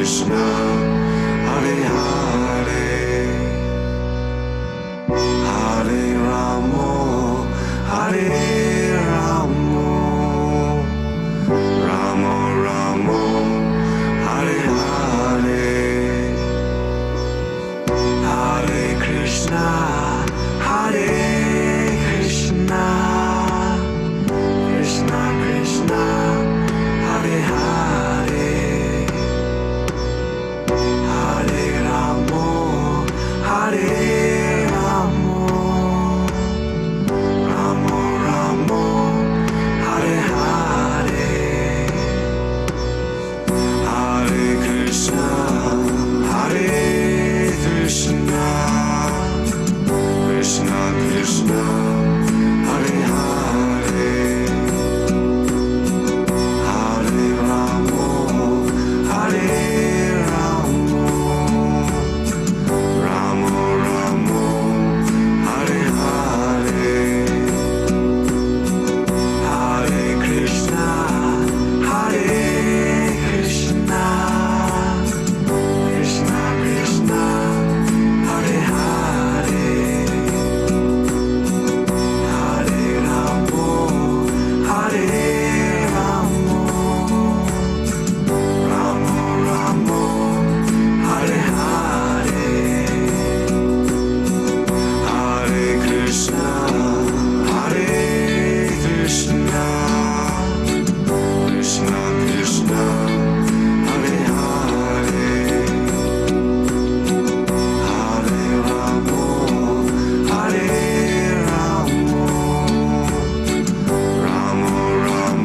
Krishna, Hare Hare, Hare Ramo, Hare Ramo, Ramo Ramo, Hare Hare, Hare Krishna, Hare Krishna, Krishna Krishna, Hare Hare, Hare Ramo, Hare Ramo, Ramo Ramo, Hare Hare, Hare Krishna, Hare Krishna, Krishna Krishna, Hare Hare, Hare Ramo, Hare Ramo, Ramo Ramo, Hare Hare, Hare Krishna, Hare Krishna, Krishna Krishna, Hare Hare, Hare Ramo, Hare Ramo, Ramo Ramo, Hare Hare, Hare Krishna, Hare Krishna, Krishna Krishna, Hare Hare, Hare Ramo, Hare Ramo, Ramo Ramo, Hare Hare, Hare Krishna, Hare Krishna, Krishna Krishna, Hare Hare, Hare Ramo, Hare Ramo, Ramo Ramo,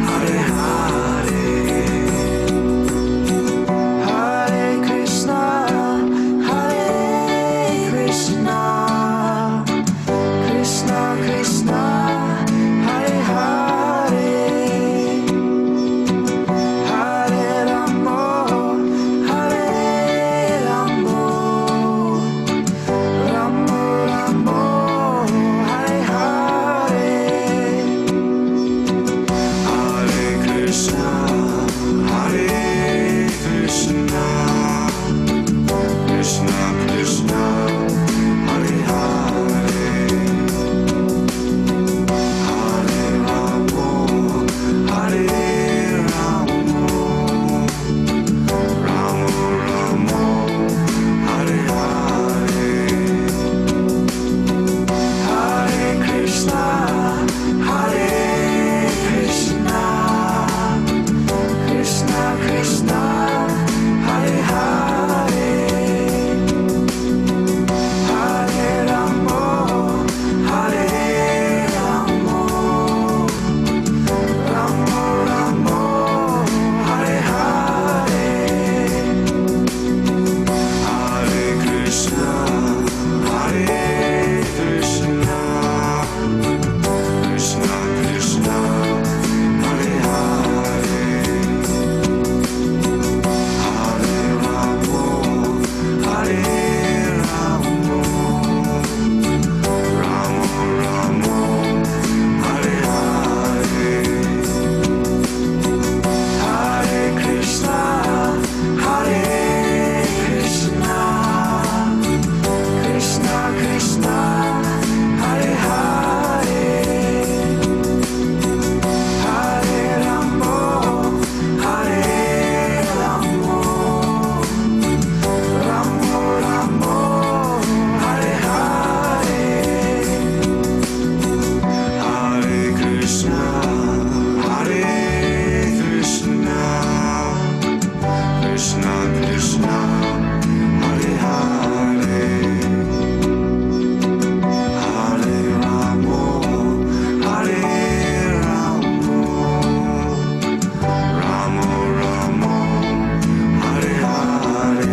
Hare Hare, Hare Krishna, Hare Krishna, Krishna Krishna, Hare Hare, Hare Ramo, Hare Ramo, Ramo Ramo, Hare Hare, Hare Krishna, Hare Krishna, Krishna Krishna, Hare Hare, Hare Ramo, Hare Ramo, Ramo Ramo, Hare Hare, Hare Krishna, Hare Krishna, Krishna Krishna, Hare Hare, Hare Ramo, Hare Ramo, Ramo Ramo, Hare Hare, Hare Krishna, Hare Krishna, Krishna Krishna, Hare Hare, Hare Ramo, Hare Ramo, Ramo Ramo, Hare Hare, Hare Krishna, Hare Krishna, Krishna Krishna, Hare Hare, Hare Ramo, Hare Ramo, Ramo Ramo, Hare Hare, Hare Krishna, Hare Krishna, Krishna Krishna, Hare Hare, Hare Ramo, Hare Ramo, Ramo Ramo, Hare Hare,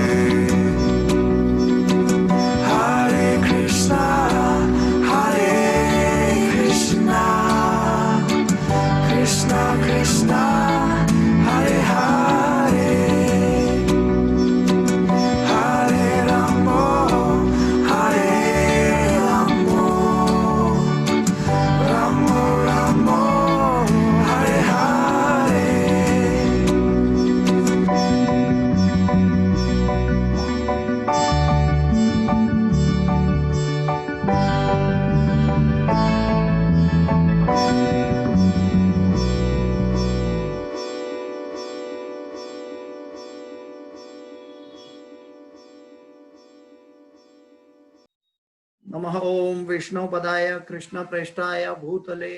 नमः ओम विष्णुपदाय कृष्ण प्रेष्ठाय भूतले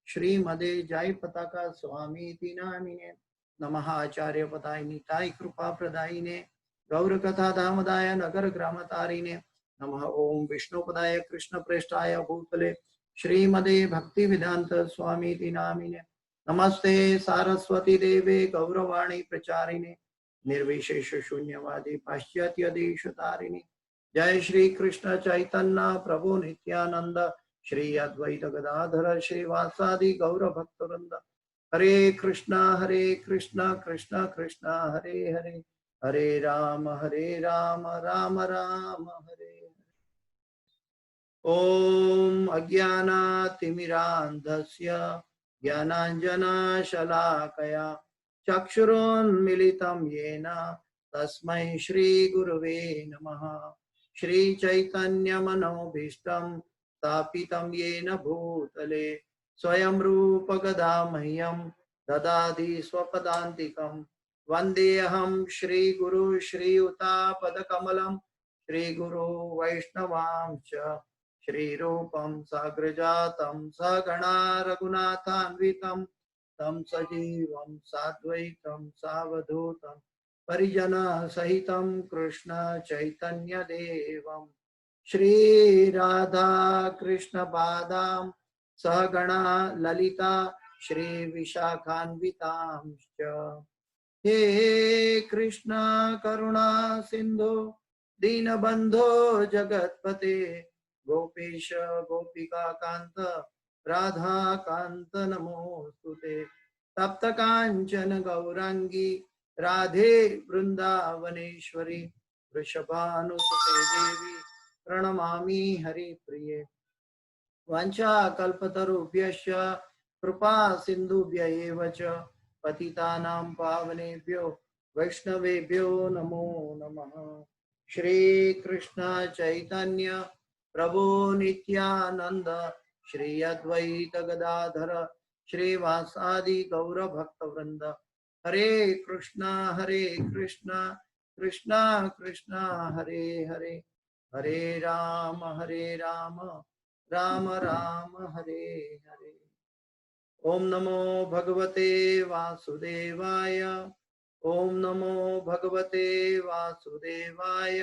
श्रीमदे जय पताका स्वामी नामिने नमः आचार्य पदाय निताय कृपा प्रदायिने गौर कथा दामदाय नगर ग्राम तारिणे नमः ओम विष्णुपदाय कृष्ण प्रेष्ठाय भूतले श्रीमदे भक्ति वेदांत स्वामी नामिने नमस्ते सारस्वती देवे गौरवाणी प्रचारिणे निर्विशेष शून्यवादी पाश्चात्य देश तारिणे जय श्री कृष्ण चैतन्य प्रभु नित्यानंद श्री अद्वैत गदाधर श्रीवासादि गौर भक्तवृंद हरे कृष्णा कृष्ण कृष्ण हरे हरे हरे राम राम राम हरे हरे। ओम अज्ञानातिमिरान्धस्य ज्ञानाञ्जनशलाकया चक्षुरुन्मिलितं येन तस्मै श्रीगुरुवे नमः। श्रीचैतन्यमनोभीष्टं स्थापितं येन भूतले स्वयं रूप गदा मह्यं ददाति स्वपदान्तिकं वन्देऽहं श्रीगुरु श्रीयुतापदकमलं श्रीगुरु वैष्णवांश्च श्रीरूपं साग्रजातं सगणा रघुनाथान्वितं तं सजीवं साद्वैतं सावधूतं परिजना सहितं कृष्ण चैतन्य देवं श्री राधा कृष्ण पादां सहगणा ललिता श्री विशाखान्वितांश्च हे कृष्ण करुणा सिंधु दीनबंधो जगत्पते गोपेश गोपिका कांत राधा कांत नमोस्तुते तप्त कांचन गौरांगी राधे वृंदावनेश्वरी वृषभानुसुते देवी प्रणमामि हरिप्रिये वाञ्छाकल्पतरुभ्यश्च कृपा सिन्धुभ्य एव च पतितानां पावनेभ्यो वैष्णवेभ्यो नमो नमः। श्री कृष्ण चैतन्य प्रभु नित्यानंद श्री अद्वैत गदाधर श्रीवासादि गौर भक्तवृंद हरे कृष्ण कृष्ण कृष्ण हरे हरे हरे राम राम राम हरे हरे। ओम नमो भगवते वासुदेवाय ओम नमो भगवते वासुदेवाय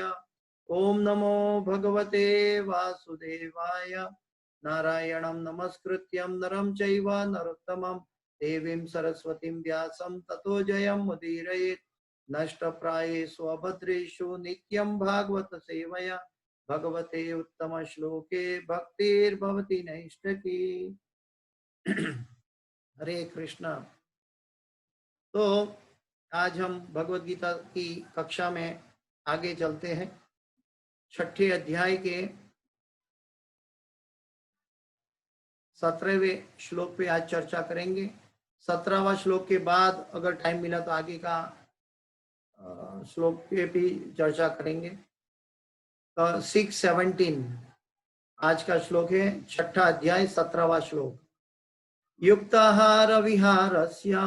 ओम नमो भगवते वासुदेवाय नारायणं नमस्कृत्यं नरं चैव नरोत्तमं देवीं सरस्वतीं व्यासं ततो जयं मुदीरयेत् नष्टप्रायेषु अभद्रेषु नित्यं भागवत सेवया भगवते उत्तम श्लोके भक्तिर्भवति नैष्ठकी। हरे कृष्णा। तो आज हम भगवद गीता की कक्षा में आगे चलते हैं। 6ठे अध्याय के 17वें श्लोक पे आज चर्चा करेंगे। 17वां श्लोक के बाद अगर टाइम मिला तो आगे का श्लोक पे भी चर्चा करेंगे। तो 6:17 आज का श्लोक है। 6ठा अध्याय 17वां श्लोक। युक्ताहार विहारस्य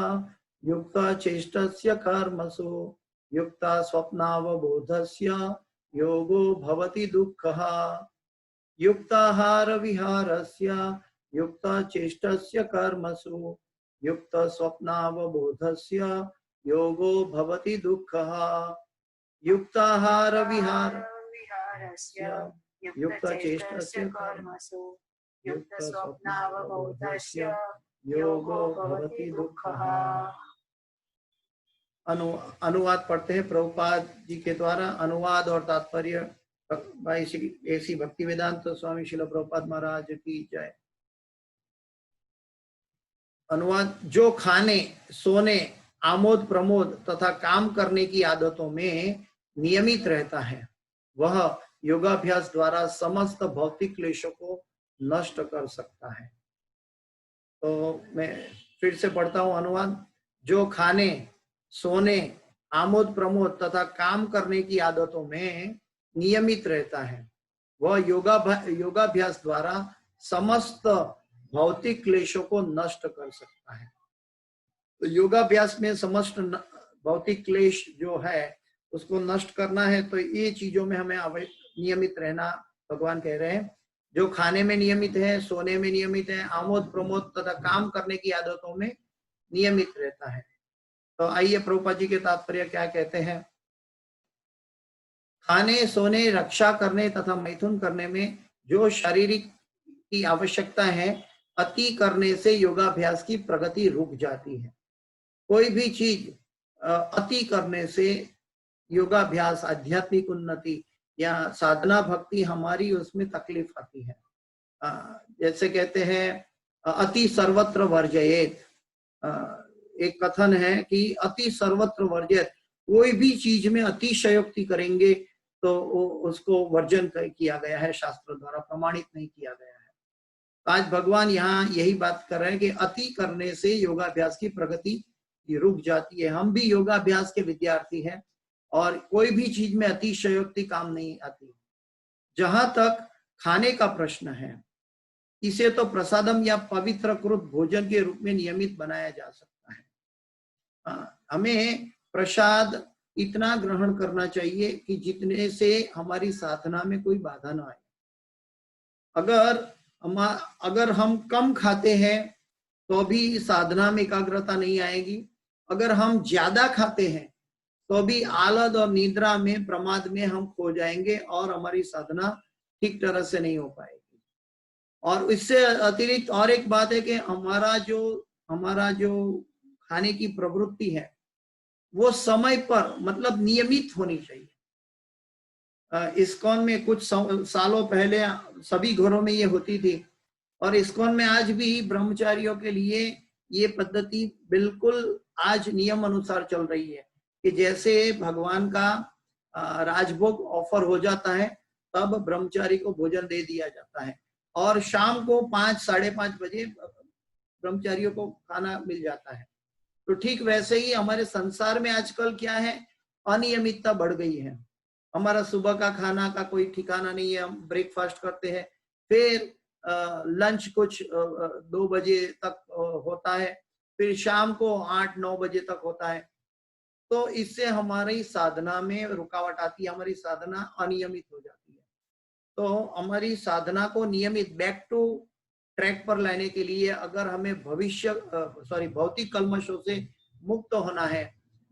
युक्त चेष्टस्य कर्मसु युक्त स्वप्नावबोधस्य योगो भवति दुःखः। युक्ताहार विहारस्य युक्त चेष्टस्य कर्मसु युक्त स्वप्नावबोधस्य योगो भवति दुःखः। युक्ताहार विहारस्य युक्त चेष्टस्य कर्मसु युक्त स्वप्नावबोधस्य योगो भवति दुःखः। अनुवाद पढ़ते हैं प्रभुपाद जी के द्वारा। अनुवाद और तात्पर्य भाई श्री भक्ति वेदांत स्वामी श्रील प्रभुपाद महाराज की जय। अनुवाद। जो खाने सोने आमोद प्रमोद तथा काम करने की आदतों में नियमित रहता है वह योगाभ्यास द्वारा समस्त भौतिक क्लेशों को नष्ट कर सकता है। तो मैं फिर से पढ़ता हूं अनुवाद। जो खाने सोने आमोद प्रमोद तथा काम करने की आदतों में नियमित रहता है वह योगाभ्यास द्वारा समस्त भौतिक क्लेशों को नष्ट कर सकता है। तो योगाभ्यास में समस्त भौतिक क्लेश जो है उसको नष्ट करना है तो ये चीजों में हमें नियमित रहना भगवान कह रहे हैं। जो खाने में नियमित है, सोने में नियमित है, आमोद प्रमोद तथा काम करने की आदतों में नियमित रहता है। तो आइए प्रभुपाद जी के तात्पर्य क्या कहते हैं। खाने, सोने, रक्षा करने तथा मैथुन करने में जो शारीरिक की आवश्यकता है, अति करने से योगाभ्यास की प्रगति रुक जाती है। कोई भी चीज अति करने से योगाभ्यास, आध्यात्मिक उन्नति या साधना भक्ति हमारी उसमें तकलीफ आती है। जैसे कहते हैं अति सर्वत्र वर्जयेत, एक कथन है कि अति सर्वत्र वर्जयेत, कोई भी चीज में अतिशयोक्ति करेंगे तो उसको वर्जन किया गया है, शास्त्र द्वारा प्रमाणित नहीं किया गया है। आज भगवान यहाँ यही बात कर रहे हैं कि अति करने से योगाभ्यास की प्रगति रुक जाती है। हम भी योगाभ्यास के विद्यार्थी हैं और कोई भी चीज में अतिशयोक्ति काम नहीं आती। जहां तक खाने का प्रश्न है, इसे तो प्रसादम या पवित्रकृत भोजन के रूप में नियमित बनाया जा सकता है। हमें प्रसाद इतना ग्रहण करना चाहिए कि जितने से हमारी साधना में कोई बाधा ना आए। अगर हम कम खाते हैं तो भी साधना में एकाग्रता नहीं आएगी। अगर हम ज्यादा खाते हैं तो भी आलद और निद्रा में, प्रमाद में हम खो जाएंगे और हमारी साधना ठीक तरह से नहीं हो पाएगी। और इससे अतिरिक्त और एक बात है कि हमारा जो खाने की प्रवृत्ति है वो समय पर, मतलब नियमित होनी चाहिए। इस्कॉन में कुछ सालों पहले सभी घरों में ये होती थी और इस्कॉन में आज भी ब्रह्मचारियों के लिए ये पद्धति बिल्कुल आज नियम अनुसार चल रही है कि जैसे भगवान का राजभोग ऑफर हो जाता है तब ब्रह्मचारी को भोजन दे दिया जाता है और शाम को 5, 5:30 बजे ब्रह्मचारियों को खाना मिल जाता है। तो ठीक वैसे ही हमारे संसार में आजकल क्या है, अनियमितता बढ़ गई है। हमारा सुबह का खाना का कोई ठिकाना नहीं है। हम ब्रेकफास्ट करते हैं, फिर लंच कुछ 2 बजे तक होता है, फिर शाम को 8-9 बजे तक होता है। तो इससे हमारी साधना में रुकावट आती है, हमारी साधना अनियमित हो जाती है। तो हमारी साधना को नियमित बैक टू ट्रैक पर लाने के लिए अगर हमें भौतिक कल्मशों से मुक्त होना है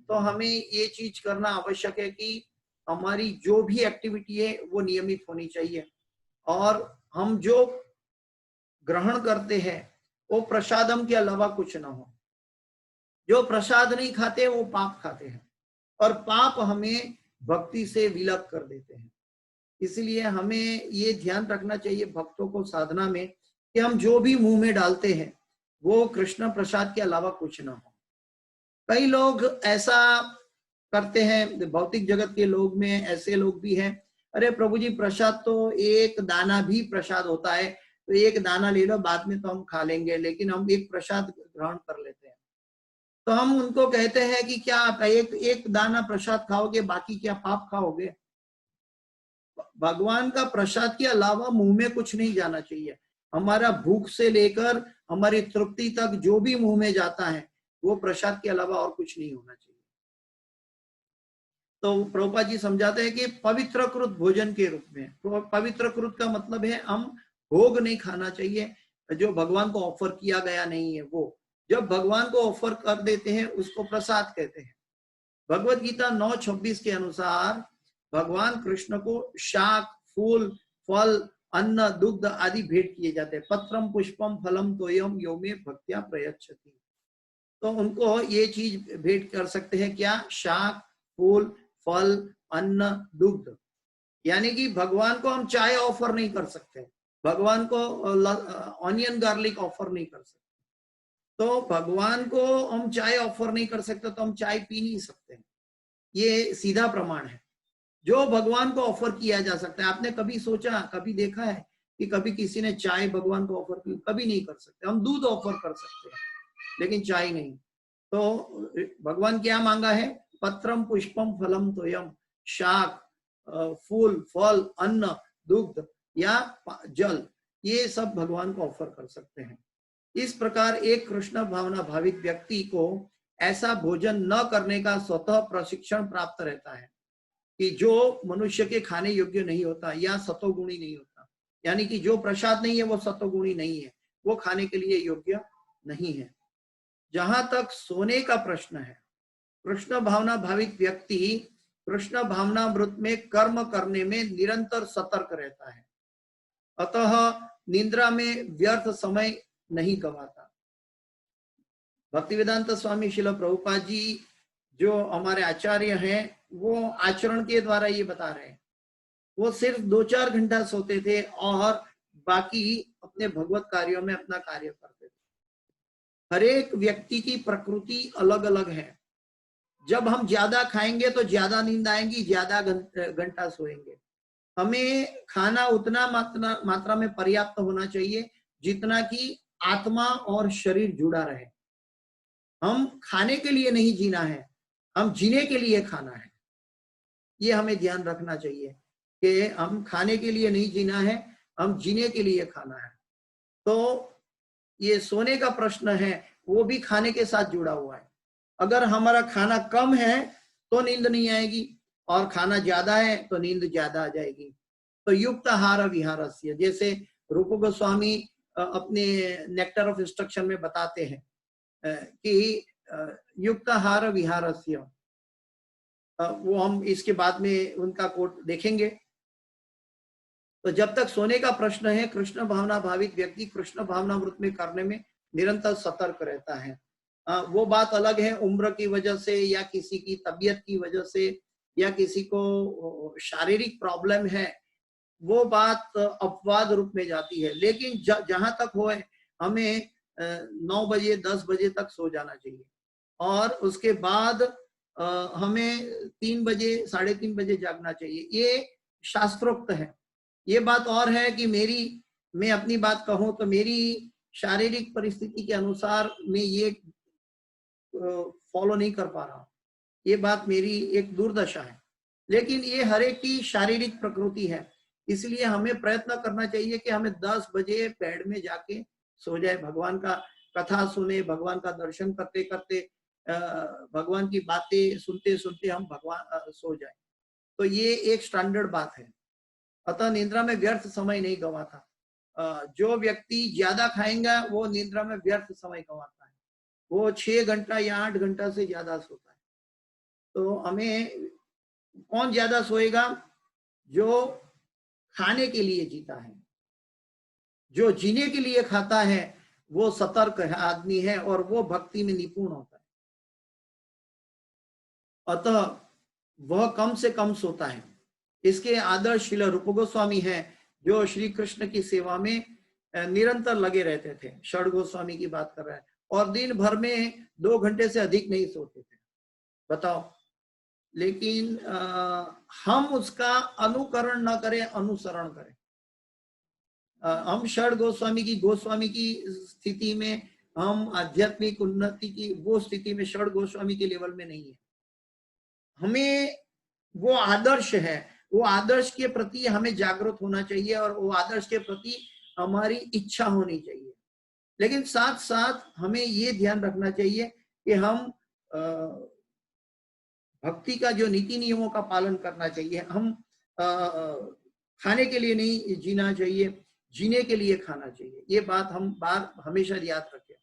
तो हमें ये चीज करना आवश्यक है कि हमारी जो भी एक्टिविटी है वो नियमित होनी चाहिए और हम जो ग्रहण करते हैं वो प्रसादम के अलावा कुछ ना हो। जो प्रसाद नहीं खाते वो पाप खाते हैं और पाप हमें भक्ति से विलग कर देते हैं। इसलिए हमें ये ध्यान रखना चाहिए भक्तों को साधना में कि हम जो भी मुंह में डालते हैं वो कृष्ण प्रसाद के अलावा कुछ ना हो। कई लोग ऐसा करते हैं, भौतिक जगत के लोग में ऐसे लोग भी हैं, अरे प्रभु जी प्रसाद तो एक दाना भी प्रसाद होता है, तो एक दाना ले लो, बाद में तो हम खा लेंगे, लेकिन हम एक प्रसाद ग्रहण कर लेते हैं। तो हम उनको कहते हैं कि क्या आप एक दाना प्रसाद खाओगे, बाकी क्या पाप खाओगे? भगवान का प्रसाद के अलावा मुंह में कुछ नहीं जाना चाहिए। हमारा भूख से लेकर हमारी तृप्ति तक जो भी मुंह में जाता है वो प्रसाद के अलावा और कुछ नहीं होना चाहिए। तो प्रभुपाद जी समझाते हैं कि पवित्रकृत भोजन के रूप में, पवित्रकृत का मतलब है हम भोग नहीं खाना चाहिए, जो भगवान को ऑफर किया गया नहीं है वो। जब भगवान को ऑफर कर देते हैं उसको प्रसाद कहते हैं। भगवत गीता 9:26 के अनुसार भगवान कृष्ण को शाक, फूल, फल, अन्न, दुग्ध आदि भेंट किए जाते हैं। पत्रम पुष्पम फलम तोयम यो मे भक्त्या प्रयच्छति। तो उनको ये चीज भेंट कर सकते हैं क्या? शाक, फूल, फल, अन्न, दुग्ध। यानी कि भगवान को हम चाय ऑफर नहीं कर सकते, भगवान को ऑनियन गार्लिक ऑफर नहीं कर सकते। तो भगवान को हम चाय ऑफर नहीं कर सकते तो हम चाय पी नहीं सकते। ये सीधा प्रमाण है। जो भगवान को ऑफर किया जा सकता है, आपने कभी सोचा, कभी देखा है कि कभी किसी ने चाय भगवान को ऑफर की? कभी नहीं कर सकते। हम दूध ऑफर कर सकते हैं लेकिन चाय नहीं। तो भगवान क्या मांगा है? पत्रम पुष्पम फलम तोयम, शाक, फूल, फल, अन्न, दुग्ध या जल, ये सब भगवान को ऑफर कर सकते हैं। इस प्रकार एक कृष्ण भावना भावित व्यक्ति को ऐसा भोजन न करने का स्वतः प्रशिक्षण प्राप्त रहता है कि जो मनुष्य के खाने योग्य नहीं होता या सतोगुणी नहीं होता। यानी कि जो प्रसाद नहीं है वो सत्वगुणी नहीं है, वो खाने के लिए योग्य नहीं है। जहां तक सोने का प्रश्न है, कृष्ण भावना भावित व्यक्ति कृष्ण भावनामृत में कर्म करने में निरंतर सतर्क रहता है, अतः निद्रा में व्यर्थ समय नहीं गवाता। भक्तिवेदांत स्वामी शिल प्रभुपाद जी जो हमारे आचार्य हैं, वो आचरण के द्वारा ये बता रहे हैं। वो सिर्फ 2-4 घंटा सोते थे और बाकी अपने भगवत कार्यों में अपना कार्य करते थे। हर एक व्यक्ति की प्रकृति अलग अलग है। जब हम ज्यादा खाएंगे तो ज्यादा नींद आएगी, ज्यादा घंटा सोएंगे। हमें खाना उतना मात्रा में पर्याप्त होना चाहिए जितना कि आत्मा और शरीर जुड़ा रहे। हम खाने के लिए नहीं जीना है, हम जीने के लिए खाना है। ये हमें ध्यान रखना चाहिए कि हम खाने के लिए नहीं जीना है, हम जीने के लिए खाना है। तो ये सोने का प्रश्न है, वो भी खाने के साथ जुड़ा हुआ है। अगर हमारा खाना कम है तो नींद नहीं आएगी, और खाना ज्यादा है तो नींद ज्यादा आ जाएगी। तो युक्त आहार विहारस्य, जैसे रूप गोस्वामी अपने नेक्टर ऑफ इंस्ट्रक्शन में बताते हैं कि युक्त आहार विहारस्य, वो हम इसके बाद में उनका कोट देखेंगे। तो जब तक सोने का प्रश्न है, कृष्ण भावना भावित व्यक्ति कृष्ण भावनामृत में करने में निरंतर सतर्क रहता है। वो बात अलग है, उम्र की वजह से या किसी की तबीयत की वजह से या किसी को शारीरिक प्रॉब्लम है, वो बात अपवाद रूप में जाती है। लेकिन जहां तक हो हमें 9 बजे 10 बजे तक सो जाना चाहिए, और उसके बाद हमें 3 बजे 3:30 बजे जागना चाहिए। ये शास्त्रोक्त है। ये बात और है कि मैं अपनी बात कहूं तो मेरी शारीरिक परिस्थिति के अनुसार मैं ये फॉलो नहीं कर पा रहा हूं। ये बात मेरी एक दुर्दशा है, लेकिन ये हर एक की शारीरिक प्रकृति है। इसलिए हमें प्रयत्न करना चाहिए कि हमें 10 बजे बेड में जाके सो जाए, भगवान का कथा सुने, भगवान का दर्शन करते करते, भगवान की बातें सुनते सुनते हम भगवान सो जाए। तो ये एक स्टैंडर्ड बात है। अतः निद्रा में व्यर्थ समय नहीं गवाता। जो व्यक्ति ज्यादा खाएगा वो निद्रा में व्यर्थ समय गवाता है, वो 6 घंटा या 8 घंटा से ज्यादा सोता है। तो हमें कौन ज्यादा सोएगा? जो खाने के लिए जीता है, जो जीने के लिए खाता है, वो सतर्क आदमी है और वो भक्ति में निपुण होता है। अतः वह कम से कम सोता है। इसके आदर्श श्रील रूप गोस्वामी हैं, जो श्री कृष्ण की सेवा में निरंतर लगे रहते थे। षड गोस्वामी की बात कर रहे हैं, और दिन भर में 2 घंटे से अधिक नहीं सोते थे। बताओ। लेकिन हम उसका अनुकरण न करें, अनुसरण करें। हम षड गोस्वामी की स्थिति में, हम आध्यात्मिक उन्नति की वो स्थिति में षड गोस्वामी के लेवल में नहीं है। हमें वो आदर्श है, वो आदर्श के प्रति हमें जागरूक होना चाहिए, और वो आदर्श के प्रति हमारी इच्छा होनी चाहिए। लेकिन साथ साथ हमें ये ध्यान रखना चाहिए कि हम भक्ति का जो नीति नियमों का पालन करना चाहिए। हम खाने के लिए नहीं जीना चाहिए, जीने के लिए खाना चाहिए। ये बात हम हमेशा याद रखें।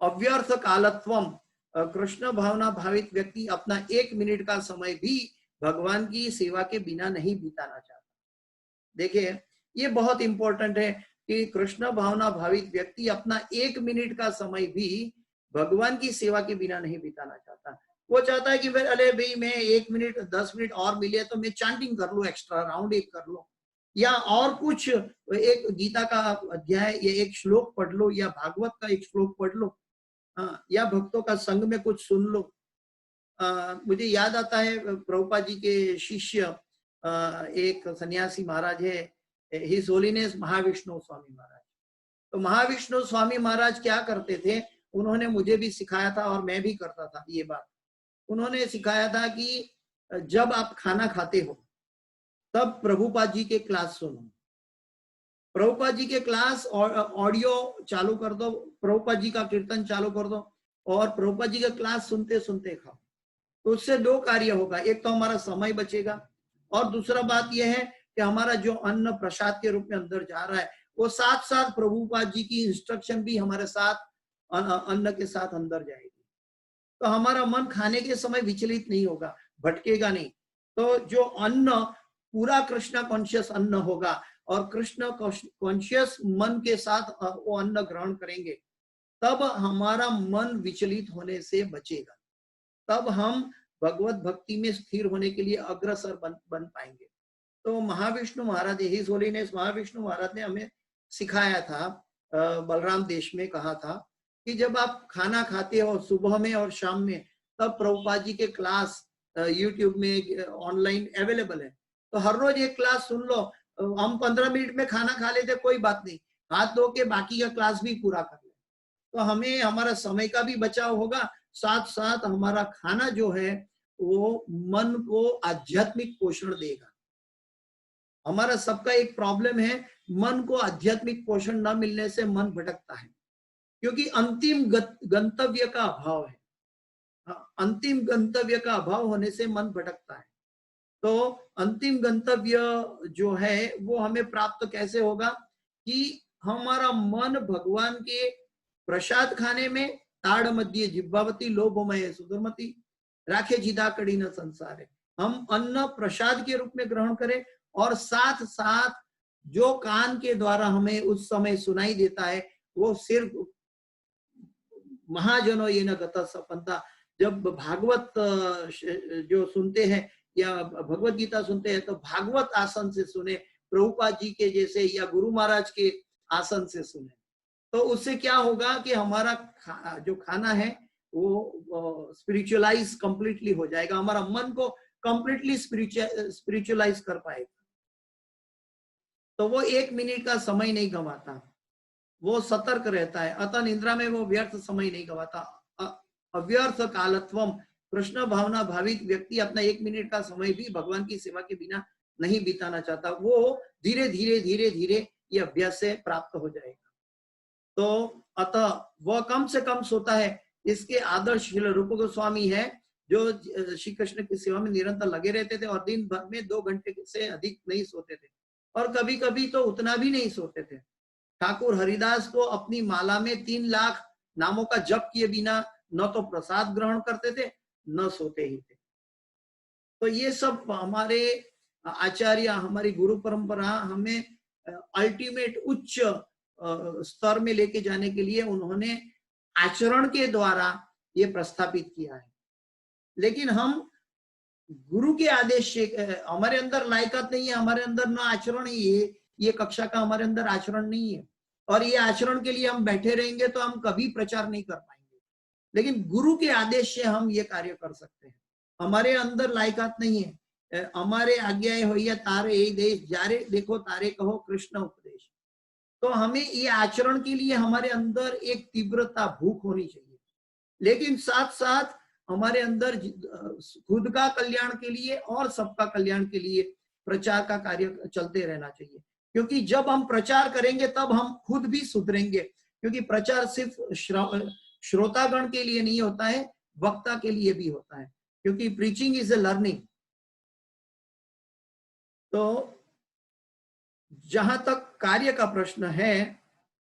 अव्यर्थ कालत्वम, कृष्ण भावना भावित व्यक्ति अपना 1 मिनट का समय भी भगवान की सेवा के बिना नहीं बिताना चाहता। देखिए, ये बहुत इंपॉर्टेंट है कि कृष्ण भावना भावित व्यक्ति अपना 1 मिनट का समय भी भगवान की सेवा के बिना नहीं बिताना चाहता। वो चाहता है कि फिर अरे भाई मैं 1 मिनट 10 मिनट और मिले तो मैं चैंटिंग कर लूं, एक्स्ट्रा राउंड 1 कर लूं, या और कुछ एक गीता का अध्याय या एक श्लोक पढ़ लो, या भागवत का एक श्लोक पढ़ लो, या भक्तों का संग में कुछ सुन लो। मुझे याद आता है प्रभुपाद जी के शिष्य एक सन्यासी महाराज है, हिज होलीनेस महाविष्णु स्वामी महाराज। तो महाविष्णु स्वामी महाराज क्या करते थे, उन्होंने मुझे भी सिखाया था और मैं भी करता था ये बात। उन्होंने सिखाया था कि जब आप खाना खाते हो तब प्रभुपाद जी के क्लास सुनो, प्रभुपाद जी के क्लास और ऑडियो चालू कर दो, प्रभुपाद जी का कीर्तन चालू कर दो, और प्रभुपाद जी का क्लास सुनते सुनते खाओ। तो उससे 2 कार्य होगा, एक तो हमारा समय बचेगा, और दूसरा बात यह है कि हमारा जो अन्न प्रसाद के रूप में अंदर जा रहा है वो साथ साथ प्रभुपाद जी की इंस्ट्रक्शन भी हमारे साथ अन्न के साथ अंदर जाएगी। तो हमारा मन खाने के समय विचलित नहीं होगा, भटकेगा नहीं। तो जो अन्न पूरा कृष्ण कॉन्शियस अन्न होगा और कृष्ण कॉन्शियस मन के साथ वो अन्न ग्रहण करेंगे, तब हमारा मन विचलित होने से बचेगा, तब हम भगवत भक्ति में स्थिर होने के लिए अग्रसर बन पाएंगे। तो महाविष्णु महाराज, हिज होलीनेस महाविष्णु महाराज ने हमें सिखाया था, बलराम देश में कहा था कि जब आप खाना खाते हो सुबह में और शाम में, तब प्रभुपाद जी के क्लास यूट्यूब में ऑनलाइन अवेलेबल है, तो हर रोज एक क्लास सुन लो। हम 15 मिनट में खाना खा लेते, कोई बात नहीं, हाथ धो के बाकी का क्लास भी पूरा कर ले, तो हमें हमारा समय का भी बचाव होगा, साथ साथ हमारा खाना जो है वो मन को आध्यात्मिक पोषण देगा। हमारा सबका एक प्रॉब्लम है, मन को आध्यात्मिक पोषण न मिलने से मन भटकता है, क्योंकि अंतिम गंतव्य का अभाव है। अंतिम गंतव्य का अभाव होने से मन भटकता है। तो अंतिम गंतव्य जो है वो हमें प्राप्त कैसे होगा कि हमारा मन भगवान के प्रसाद खाने में, ताड़ मध्य जिह्वावती लोभमय सुधुर्मति राखे जिदा कड़ी न संसार है, हम अन्न प्रसाद के रूप में ग्रहण करें और साथ साथ जो कान के द्वारा हमें उस समय सुनाई देता है वो सिर्फ महाजनो ये न गता सपंता, जब भागवत जो सुनते हैं या भगवत गीता सुनते हैं तो भागवत आसन से सुने, प्रभुपाद जी के जैसे या गुरु महाराज के आसन से सुने। तो उससे क्या होगा कि हमारा जो खाना है वो स्पिरिचुअलाइज कंप्लीटली हो जाएगा, हमारा मन को कंप्लीटली स्पिरिचुअलाइज कर पाएगा। तो वो 1 मिनट का समय नहीं गंवाता, वो सतर्क रहता है, अतः निद्रा में वो व्यर्थ समय नहीं गंवाता। अव्यर्थ कालत्वम, कृष्ण भावना भावित व्यक्ति अपना 1 मिनट का समय भी भगवान की सेवा के बिना नहीं बिताना चाहता, वो धीरे धीरे ये अभ्यास से प्राप्त हो जाएगा। तो अतः वह कम से कम सोता है। इसके आदर्श श्रील रूप गोस्वामी है, जो श्री कृष्ण की सेवा में निरंतर लगे रहते थे और दिन भर में 2 घंटे से अधिक नहीं सोते थे, और कभी कभी तो उतना भी नहीं सोते थे। ठाकुर हरिदास को अपनी माला में 3 लाख नामों का जप किए बिना न तो प्रसाद ग्रहण करते थे न सोते ही थे। तो ये सब हमारे आचार्य, हमारी गुरु परंपरा हमें अल्टीमेट उच्च स्तर में लेके जाने के लिए उन्होंने आचरण के द्वारा ये प्रस्थापित किया है। लेकिन हम गुरु के आदेश से, हमारे अंदर लायकात नहीं है, हमारे अंदर ना आचरण ही है, ये कक्षा का हमारे अंदर आचरण नहीं है, और ये आचरण के लिए हम बैठे रहेंगे तो हम कभी प्रचार नहीं कर पाएंगे। लेकिन गुरु के आदेश से हम ये कार्य कर सकते हैं। हमारे अंदर लायकात नहीं है, हमारे आज्ञाएं हो या तारे यही देश जारे देखो तारे कहो कृष्ण उपदेश। तो हमें ये आचरण के लिए हमारे अंदर एक तीव्रता, भूख होनी चाहिए, लेकिन साथ साथ हमारे अंदर खुद का कल्याण के लिए और सबका कल्याण के लिए प्रचार का कार्य चलते रहना चाहिए। क्योंकि जब हम प्रचार करेंगे तब हम खुद भी सुधरेंगे, क्योंकि प्रचार सिर्फ श्रोतागण के लिए नहीं होता है, वक्ता के लिए भी होता है, क्योंकि प्रीचिंग इज ए लर्निंग। तो जहां तक कार्य का प्रश्न है,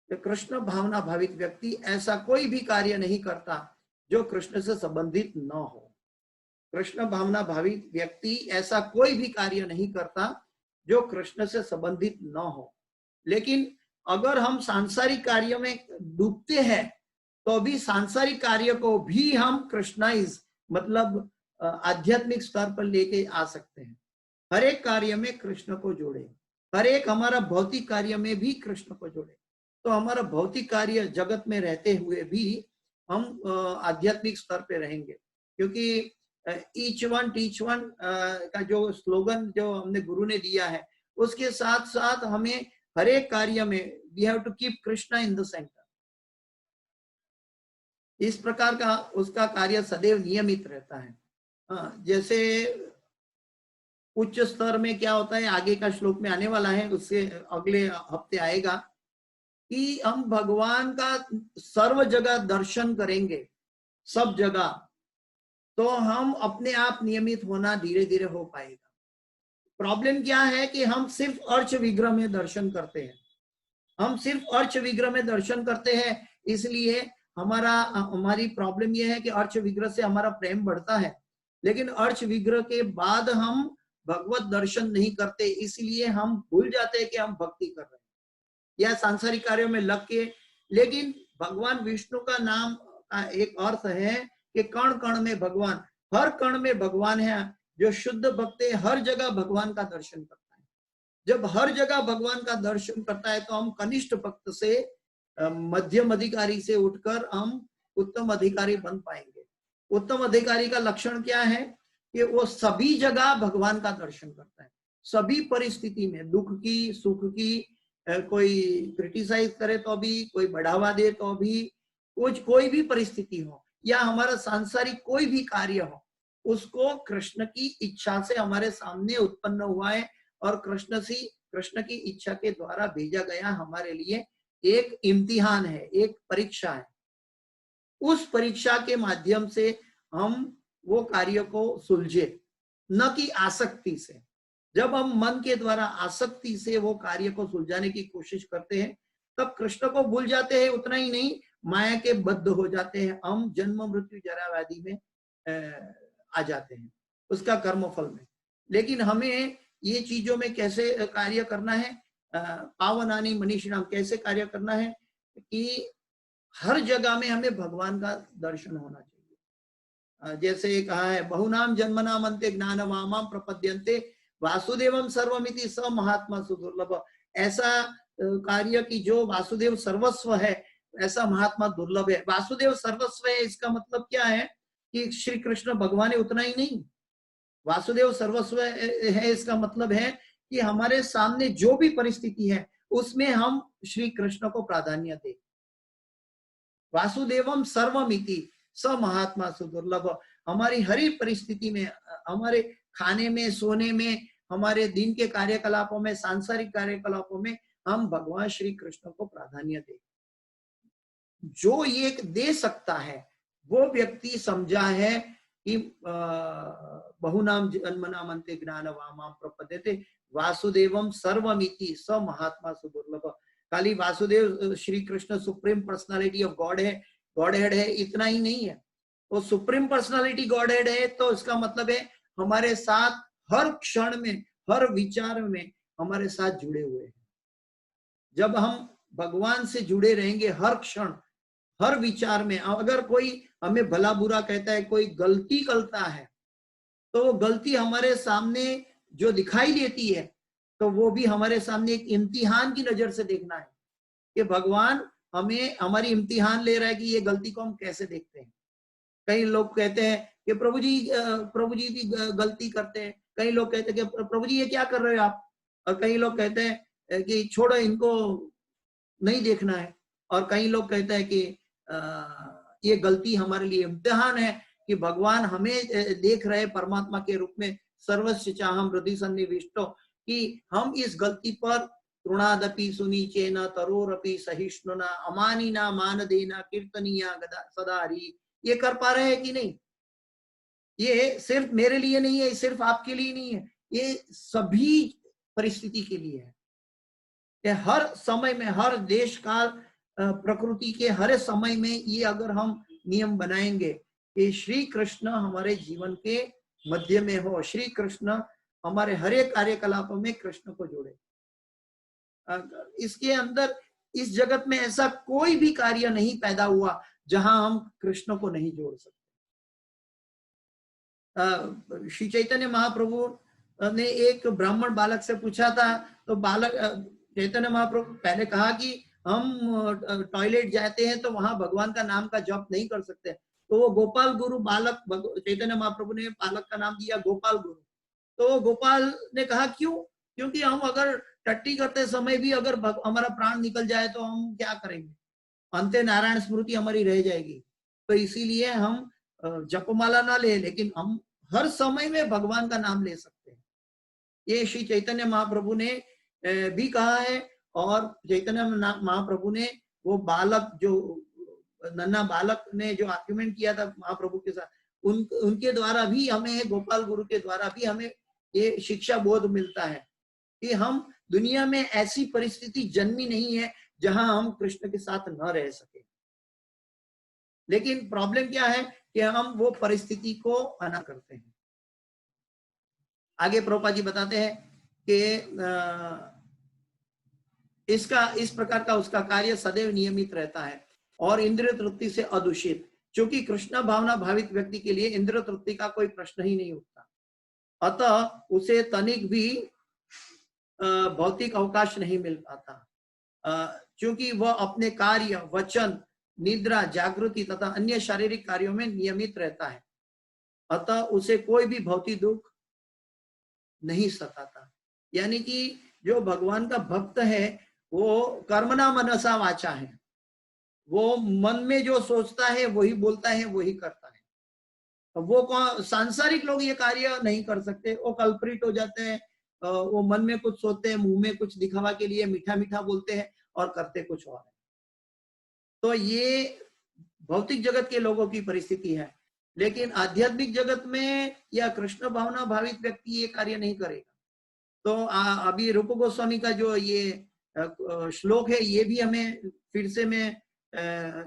तो कृष्ण भावना भावित व्यक्ति ऐसा कोई भी कार्य नहीं करता जो कृष्ण से संबंधित न हो। कृष्ण भावना भावित व्यक्ति ऐसा कोई भी कार्य नहीं करता जो कृष्ण से संबंधित न हो। लेकिन अगर हम सांसारिक कार्य में डूबते हैं तो भी सांसारिक कार्य को भी हम कृष्णाइज, मतलब आध्यात्मिक स्तर पर लेके आ सकते हैं। हर एक कार्य में कृष्ण को जोड़े, हर एक हमारा भौतिक कार्य में भी कृष्ण को जोड़े, तो हमारा भौतिक कार्य जगत में रहते हुए भी हम आध्यात्मिक स्तर पे रहेंगे। क्योंकि ईच वन टीच वन का जो स्लोगन जो हमने गुरु ने दिया है, उसके साथ साथ हमें हर एक कार्य में we have to keep Krishna in the centre. इस प्रकार का उसका कार्य सदैव नियमित रहता है। जैसे उच्च स्तर में क्या होता है, आगे का श्लोक में आने वाला है, उससे अगले हफ्ते आएगा कि हम भगवान का सर्व जगह दर्शन करेंगे, सब जगह, तो हम अपने आप नियमित होना धीरे धीरे हो पाएगा। प्रॉब्लम क्या है कि हम सिर्फ अर्च विग्रह में दर्शन करते हैं, हम सिर्फ अर्च विग्रह में दर्शन करते हैं, इसलिए हमारी प्रॉब्लम यह है कि अर्च विग्रह से हमारा प्रेम बढ़ता है, लेकिन अर्च विग्रह के बाद हम भगवत दर्शन नहीं करते, इसलिए हम भूल जाते हैं कि हम भक्ति कर रहे हैं या सांसारिक कार्यों में लग के। लेकिन भगवान विष्णु का नाम का एक अर्थ है कि कण कण में भगवान, हर कण में भगवान है। जो शुद्ध भक्त है हर जगह भगवान का दर्शन करता है। जब हर जगह भगवान का दर्शन करता है तो हम कनिष्ठ भक्त से मध्यम अधिकारी से उठकर हम उत्तम अधिकारी बन पाएंगे। उत्तम अधिकारी का लक्षण क्या है कि वो सभी जगह भगवान का दर्शन करता है, सभी परिस्थिति में, दुख की, सुख की, कोई क्रिटिसाइज करे तो भी, कोई बढ़ावा दे तो भी, कोई भी परिस्थिति हो या हमारा सांसारिक कोई भी कार्य हो, उसको कृष्ण की इच्छा से हमारे सामने उत्पन्न हुआ है और कृष्ण की इच्छा के द्वारा भेजा गया हमारे लिए एक इम्तिहान है, एक परीक्षा है। उस परीक्षा के माध्यम से हम वो कार्य को सुलझे, न कि आसक्ति से। जब हम मन के द्वारा आसक्ति से वो कार्य को सुलझाने की कोशिश करते हैं तब कृष्ण को भूल जाते हैं। उतना ही नहीं, माया के बद्ध हो जाते हैं, हम जन्म मृत्यु जरा व्याधि में आ जाते हैं, उसका कर्म फल में। लेकिन हमें ये चीजों में कैसे कार्य करना है, पावनानि मनीषिणाम, कैसे कार्य करना है कि हर जगह में हमें भगवान का दर्शन होना चाहिए। जैसे कहा है, बहुनाम जन्मनाम अन्ते ज्ञानवामाम प्रपद्यन्ते वासुदेवम सर्वमिति स महात्मा सुदुर्लभ। ऐसा कार्य की जो वासुदेव सर्वस्व है, ऐसा महात्मा दुर्लभ है। वासुदेव सर्वस्व है, इसका मतलब क्या है कि श्री कृष्ण भगवान है उतना ही नहीं, वासुदेव सर्वस्व है इसका मतलब है कि हमारे सामने जो भी परिस्थिति है उसमें हम श्री कृष्ण को प्राधान्य दें। वासुदेवम सर्वमिति स महात्मा सुदुर्लभ। हमारी हरी परिस्थिति में, हमारे खाने में, सोने में, हमारे दिन के कार्यकलापों में, सांसारिक कार्यकलापों में हम भगवान श्री कृष्ण को प्राधान्य दें। जो ये दे सकता है वो व्यक्ति समझा है कि बहुनाम जन्मनाम अन्ते ज्ञानवामाम प्रपद्यते वासुदेवम सर्वमिति स महात्मा सुदुर्लभ। खाली Vasudev Shri Krishna supreme personality of God head है इतना ही नहीं है, वो सुप्रीम पर्सनालिटी गॉड हेड है तो इसका मतलब है हमारे साथ हर क्षण में, हर विचार में हमारे साथ जुड़े हुए हैं। जब हम भगवान से जुड़े रहेंगे हर क्षण, हर विचार में, अगर कोई हमें भला बुरा कहता है, कोई गलती करता है, तो वो गलती हमारे सामने जो दिखाई देती है तो वो भी हमारे सामने एक इम्तिहान की नजर से देखना है कि भगवान हमें, हमारी इम्तिहान ले रहा है कि ये गलती को हम कैसे देखते हैं। कई लोग कहते हैं कि प्रभु जी भी गलती करते हैं, कई लोग कहते हैं कि प्रभु जी ये क्या कर रहे हो आप, और कई लोग कहते हैं कि छोड़ो इनको नहीं देखना है, और कई लोग कहते हैं कि ये गलती हमारे लिए इम्तिहान है कि भगवान हमें देख रहे परमात्मा के रूप में, सर्वस्य चाहम हृदय सन्निविष्टो, कि हम इस गलती पर तृणादपि सुनीचेन तरोरपि सहिष्णुना अमानिना मानदेना कीर्तनीया सदारी, ये कर पा रहे हैं कि नहीं। ये सिर्फ मेरे लिए नहीं है, सिर्फ आपके लिए नहीं है, ये सभी परिस्थिति के लिए है। कि हर समय में, हर देश काल प्रकृति के हर समय में ये अगर हम नियम बनाएंगे कि श्री कृष्ण हमारे जीवन के मध्य में हो, श्री कृष्ण हमारे हर एक कार्यकलापों में कृष्ण को जोड़े। इसके अंदर, इस जगत में ऐसा कोई भी कार्य नहीं पैदा हुआ जहां हम कृष्ण को नहीं जोड़ सकते। श्री चैतन्य महाप्रभु ने एक ब्राह्मण बालक से पूछा था, तो बालक चैतन्य महाप्रभु पहले कहा कि हम टॉयलेट जाते हैं तो वहां भगवान का नाम का जप नहीं कर सकते, तो वो गोपाल गुरु बालक, चैतन्य महाप्रभु ने बालक का नाम दिया गोपाल गुरु। तो गोपाल ने कहा क्यों? क्योंकि हम अगर टट्टी करते समय भी अगर हमारा प्राण निकल जाए तो हम क्या करेंगे, अंते नारायण स्मृति हमारी रह जाएगी। तो इसीलिए हम जपमाला ना ले, लेकिन हम हर समय में भगवान का नाम ले सकते हैं। ये श्री चैतन्य महाप्रभु ने भी कहा है, और चैतन्य महाप्रभु ने वो बालक, जो नन्हा बालक ने जो आर्ग्यूमेंट किया था महाप्रभु के साथ, उनके द्वारा भी हमें, गोपाल गुरु के द्वारा भी हमें ये शिक्षा बोध मिलता है कि हम दुनिया में ऐसी परिस्थिति जन्मी नहीं है जहां हम कृष्ण के साथ न रह सके। लेकिन प्रॉब्लम क्या है कि हम वो परिस्थिति को अना करते हैं। आगे प्रभुपाद जी बताते हैं कि इसका इस प्रकार का उसका कार्य सदैव नियमित रहता है और इंद्रिय तृप्ति से अदूषित, क्योंकि कृष्ण भावना भावित व्यक्ति के लिए इंद्रिय तृप्ति का कोई प्रश्न ही नहीं उठता। अतः उसे तनिक भी भौतिक अवकाश नहीं मिल पाता, क्योंकि वह अपने कार्य, वचन, निद्रा, जागृति तथा अन्य शारीरिक कार्यों में नियमित रहता है। अतः उसे कोई भी भौतिक दुख नहीं सताता। यानी कि जो भगवान का भक्त है वो कर्मणा मनसा वाचा है, वो मन में जो सोचता है वही बोलता है, वही करता है। वो सांसारिक लोग ये कार्य नहीं कर सकते, वो कल्प्रिट हो जाते हैं, वो मन में कुछ सोचते हैं, मुंह में कुछ दिखावा के लिए मीठा मीठा बोलते हैं और करते कुछ और है। तो ये भौतिक जगत के लोगों की परिस्थिति है। लेकिन आध्यात्मिक जगत में या कृष्ण भावना भावित व्यक्ति ये कार्य नहीं करेगा। तो अभी रूप गोस्वामी का जो ये श्लोक है ये भी हमें फिर से मैं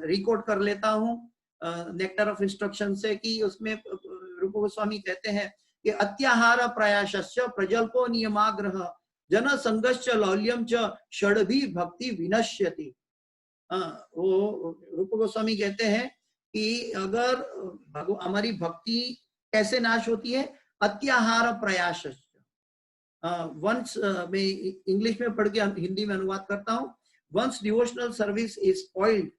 रिकॉर्ड कर लेता हूँ नेक्टर ऑफ इंस्ट्रक्शन से, कि उसमें रूप गोस्वामी कहते हैं कि अत्याहार प्रयासस्य प्रजल्पो नियमाग्रह जन संगश्च लौल्यम च षड्भी भक्ति विनश्यति। वो रूप गोस्वामी कहते हैं कि अगर हमारी भक्ति कैसे नाश होती है, अत्याहार प्रयास। वंस मैं इंग्लिश में पढ़ के हिंदी में अनुवाद करता हूँ। Once devotional service is spoiled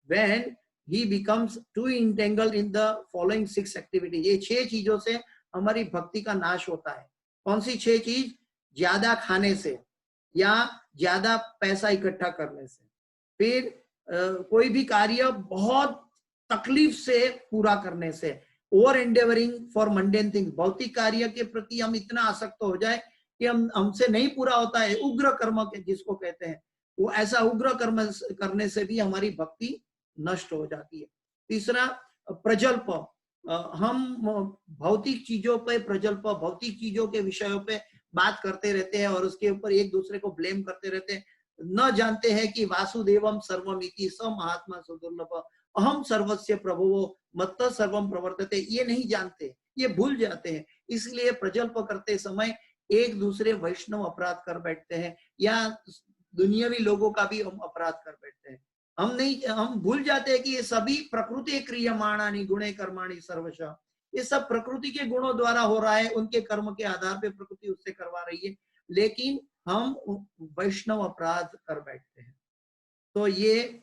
when he becomes too entangled in the following 6 activities. ये 6 चीजों से हमारी भक्ति का नाश होता है। कौन सी 6 चीज? ज्यादा खाने से, या ज्यादा पैसा इकट्ठा करने से, फिर कोई भी कार्य बहुत तकलीफ से पूरा करने से, over endeavouring for mundane things, भौतिक कार्य के प्रति हम इतना आसक्त हो जाए कि हमसे नहीं पूरा होता है, उग्र कर्म के जिसको कहते हैं, वो ऐसा उग्र कर्म करने से भी हमारी भक्ति नष्ट हो जाती है। तीसरा प्रजल्प, हम भौतिक चीजों पे प्रजल्प, भौतिक चीजों के विषयों पे बात करते रहते हैं और उसके ऊपर एक दूसरे को ब्लेम करते रहते हैं, न जानते हैं कि वासुदेवम सर्वमिति स महात्मा सुदुर्लभ अहम सर्वस्य प्रभुवो मत्त सर्वम प्रवर्तते, ये नहीं जानते, ये भूल जाते हैं। इसलिए प्रजल्प करते समय एक दूसरे वैष्णव अपराध कर बैठते हैं या दुनियावी लोगों का भी हम अपराध कर बैठते हैं। हम भूल जाते हैं कि ये सभी प्रकृति क्रियमाणानि गुणे कर्माणि सर्वशः, ये सब प्रकृति के गुणों द्वारा हो रहा है, उनके कर्म के आधार पे प्रकृति उससे करवा रही है, लेकिन हम वैष्णव अपराध कर बैठते हैं। तो ये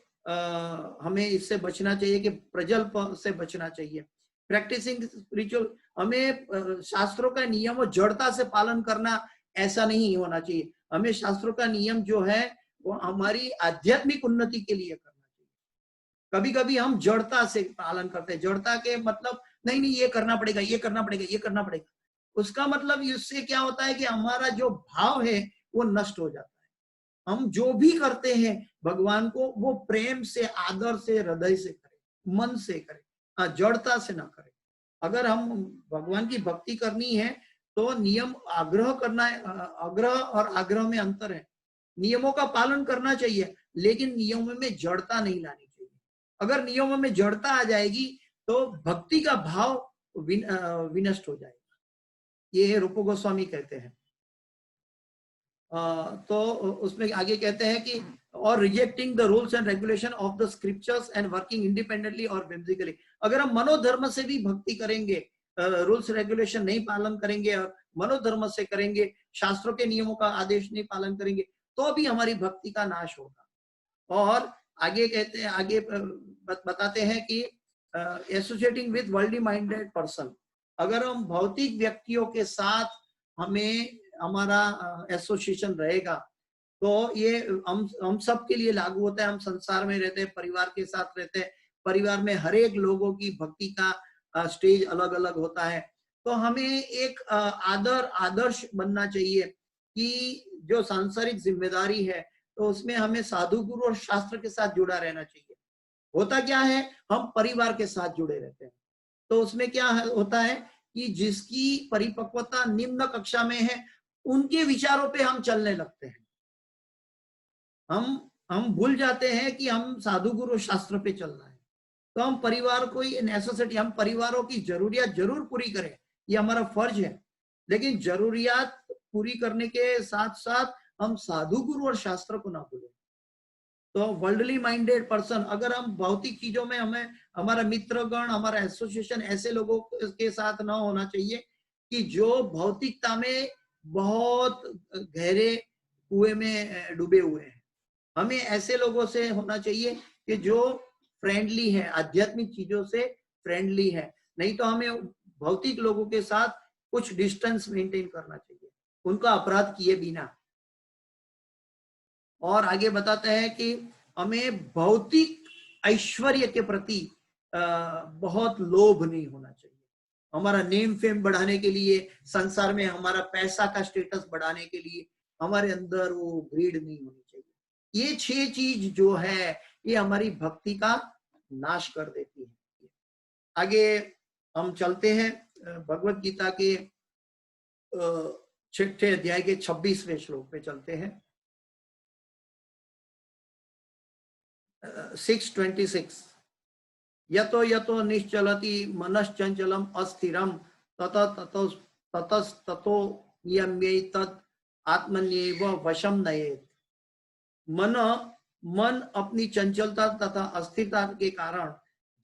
हमें इससे बचना चाहिए कि प्रजल्प से बचना चाहिए। प्रैक्टिसिंग स्पिरिचुअल, हमें शास्त्रों का नियम और जड़ता से पालन करना ऐसा नहीं होना चाहिए। हमें शास्त्रों का नियम जो है वो हमारी आध्यात्मिक उन्नति के लिए करना चाहिए। कभी कभी हम जड़ता से पालन करते हैं, जड़ता के मतलब नहीं ये करना पड़ेगा, ये करना पड़ेगा, ये करना पड़ेगा, उसका मतलब इससे क्या होता है कि हमारा जो भाव है वो नष्ट हो जाता है। हम जो भी करते हैं भगवान को वो प्रेम से, आदर से, हृदय से करें, मन से करें, जड़ता से ना करें। अगर हम भगवान की भक्ति करनी है तो नियम आग्रह करना है, आग्रह और आग्रह में अंतर है। नियमों का पालन करना चाहिए लेकिन नियमों में जड़ता नहीं लानी चाहिए। अगर नियमों में जड़ता आ जाएगी तो भक्ति का भाव विनष्ट हो जाएगा, ये रूप गोस्वामी कहते हैं। तो उसमें आगे कहते हैं कि और rejecting the rules and regulation of the scriptures and working independently और व्हिम्सिकली। अगर हम मनोधर्म से भी भक्ति करेंगे, रूल्स रेगुलेशन नहीं पालन करेंगे और मनोधर्म से करेंगे, शास्त्रों के नियमों का आदेश नहीं पालन करेंगे, तो भी हमारी भक्ति का नाश होगा। और आगे कहते हैं, आगे बताते हैं कि associating with worldly minded person, अगर हम भौतिक व्यक्तियों के साथ हमें हमारा एसोसिएशन रहेगा तो ये हम सब के लिए लागू होता है। हम संसार में रहते हैं, परिवार के साथ रहते हैं, परिवार में हर एक लोगों की भक्ति का स्टेज अलग अलग होता है। तो हमें एक आदर्श बनना चाहिए कि जो सांसारिक जिम्मेदारी है तो उसमें हमें साधु गुरु और शास्त्र के साथ जुड़ा रहना चाहिए। होता क्या है, हम परिवार के साथ जुड़े रहते हैं तो उसमें क्या होता है कि जिसकी परिपक्वता निम्न कक्षा में है उनके विचारों पे हम चलने लगते हैं। हम भूल जाते हैं कि हम साधु गुरु शास्त्र पे चलना है। तो हम परिवार को नेसेसिटी, हम परिवारों की जरूरियात जरूर पूरी करें, ये हमारा फर्ज है, लेकिन जरूरियात पूरी करने के साथ साथ हम साधु गुरु और शास्त्र को ना भूलें। तो वर्ल्डली माइंडेड पर्सन, अगर हम भौतिक चीजों में, हमें हमारा मित्रगण, हमारा एसोसिएशन ऐसे लोगों के साथ ना होना चाहिए कि जो भौतिकता में बहुत गहरे कुएं में डूबे हुए हैं। हमें ऐसे लोगों से होना चाहिए कि जो फ्रेंडली है, आध्यात्मिक चीजों से फ्रेंडली है। नहीं तो हमें भौतिक लोगों के साथ कुछ डिस्टेंस मेंटेन करना चाहिए, उनका अपराध किए बिना। और आगे बताते हैं कि हमें भौतिक ऐश्वर्य के प्रति बहुत लोभ नहीं होना चाहिए। हमारा नेम फेम बढ़ाने के लिए, संसार में हमारा पैसा का स्टेटस बढ़ाने के लिए हमारे अंदर वो ग्रीड नहीं होनी चाहिए। ये 6 चीज जो है ये हमारी भक्ति का नाश कर देती है। आगे हम चलते हैं भगवत गीता के 6ठे अध्याय के 26वें श्लोक पे चलते हैं। 6:26 यतो यतो निश्चलति मनश्चंचलम अस्थिरम ततस्ततो नियम्येतत् आत्मन्येव वशम नयेत्। मन अपनी चंचलता तथा अस्थिरता के कारण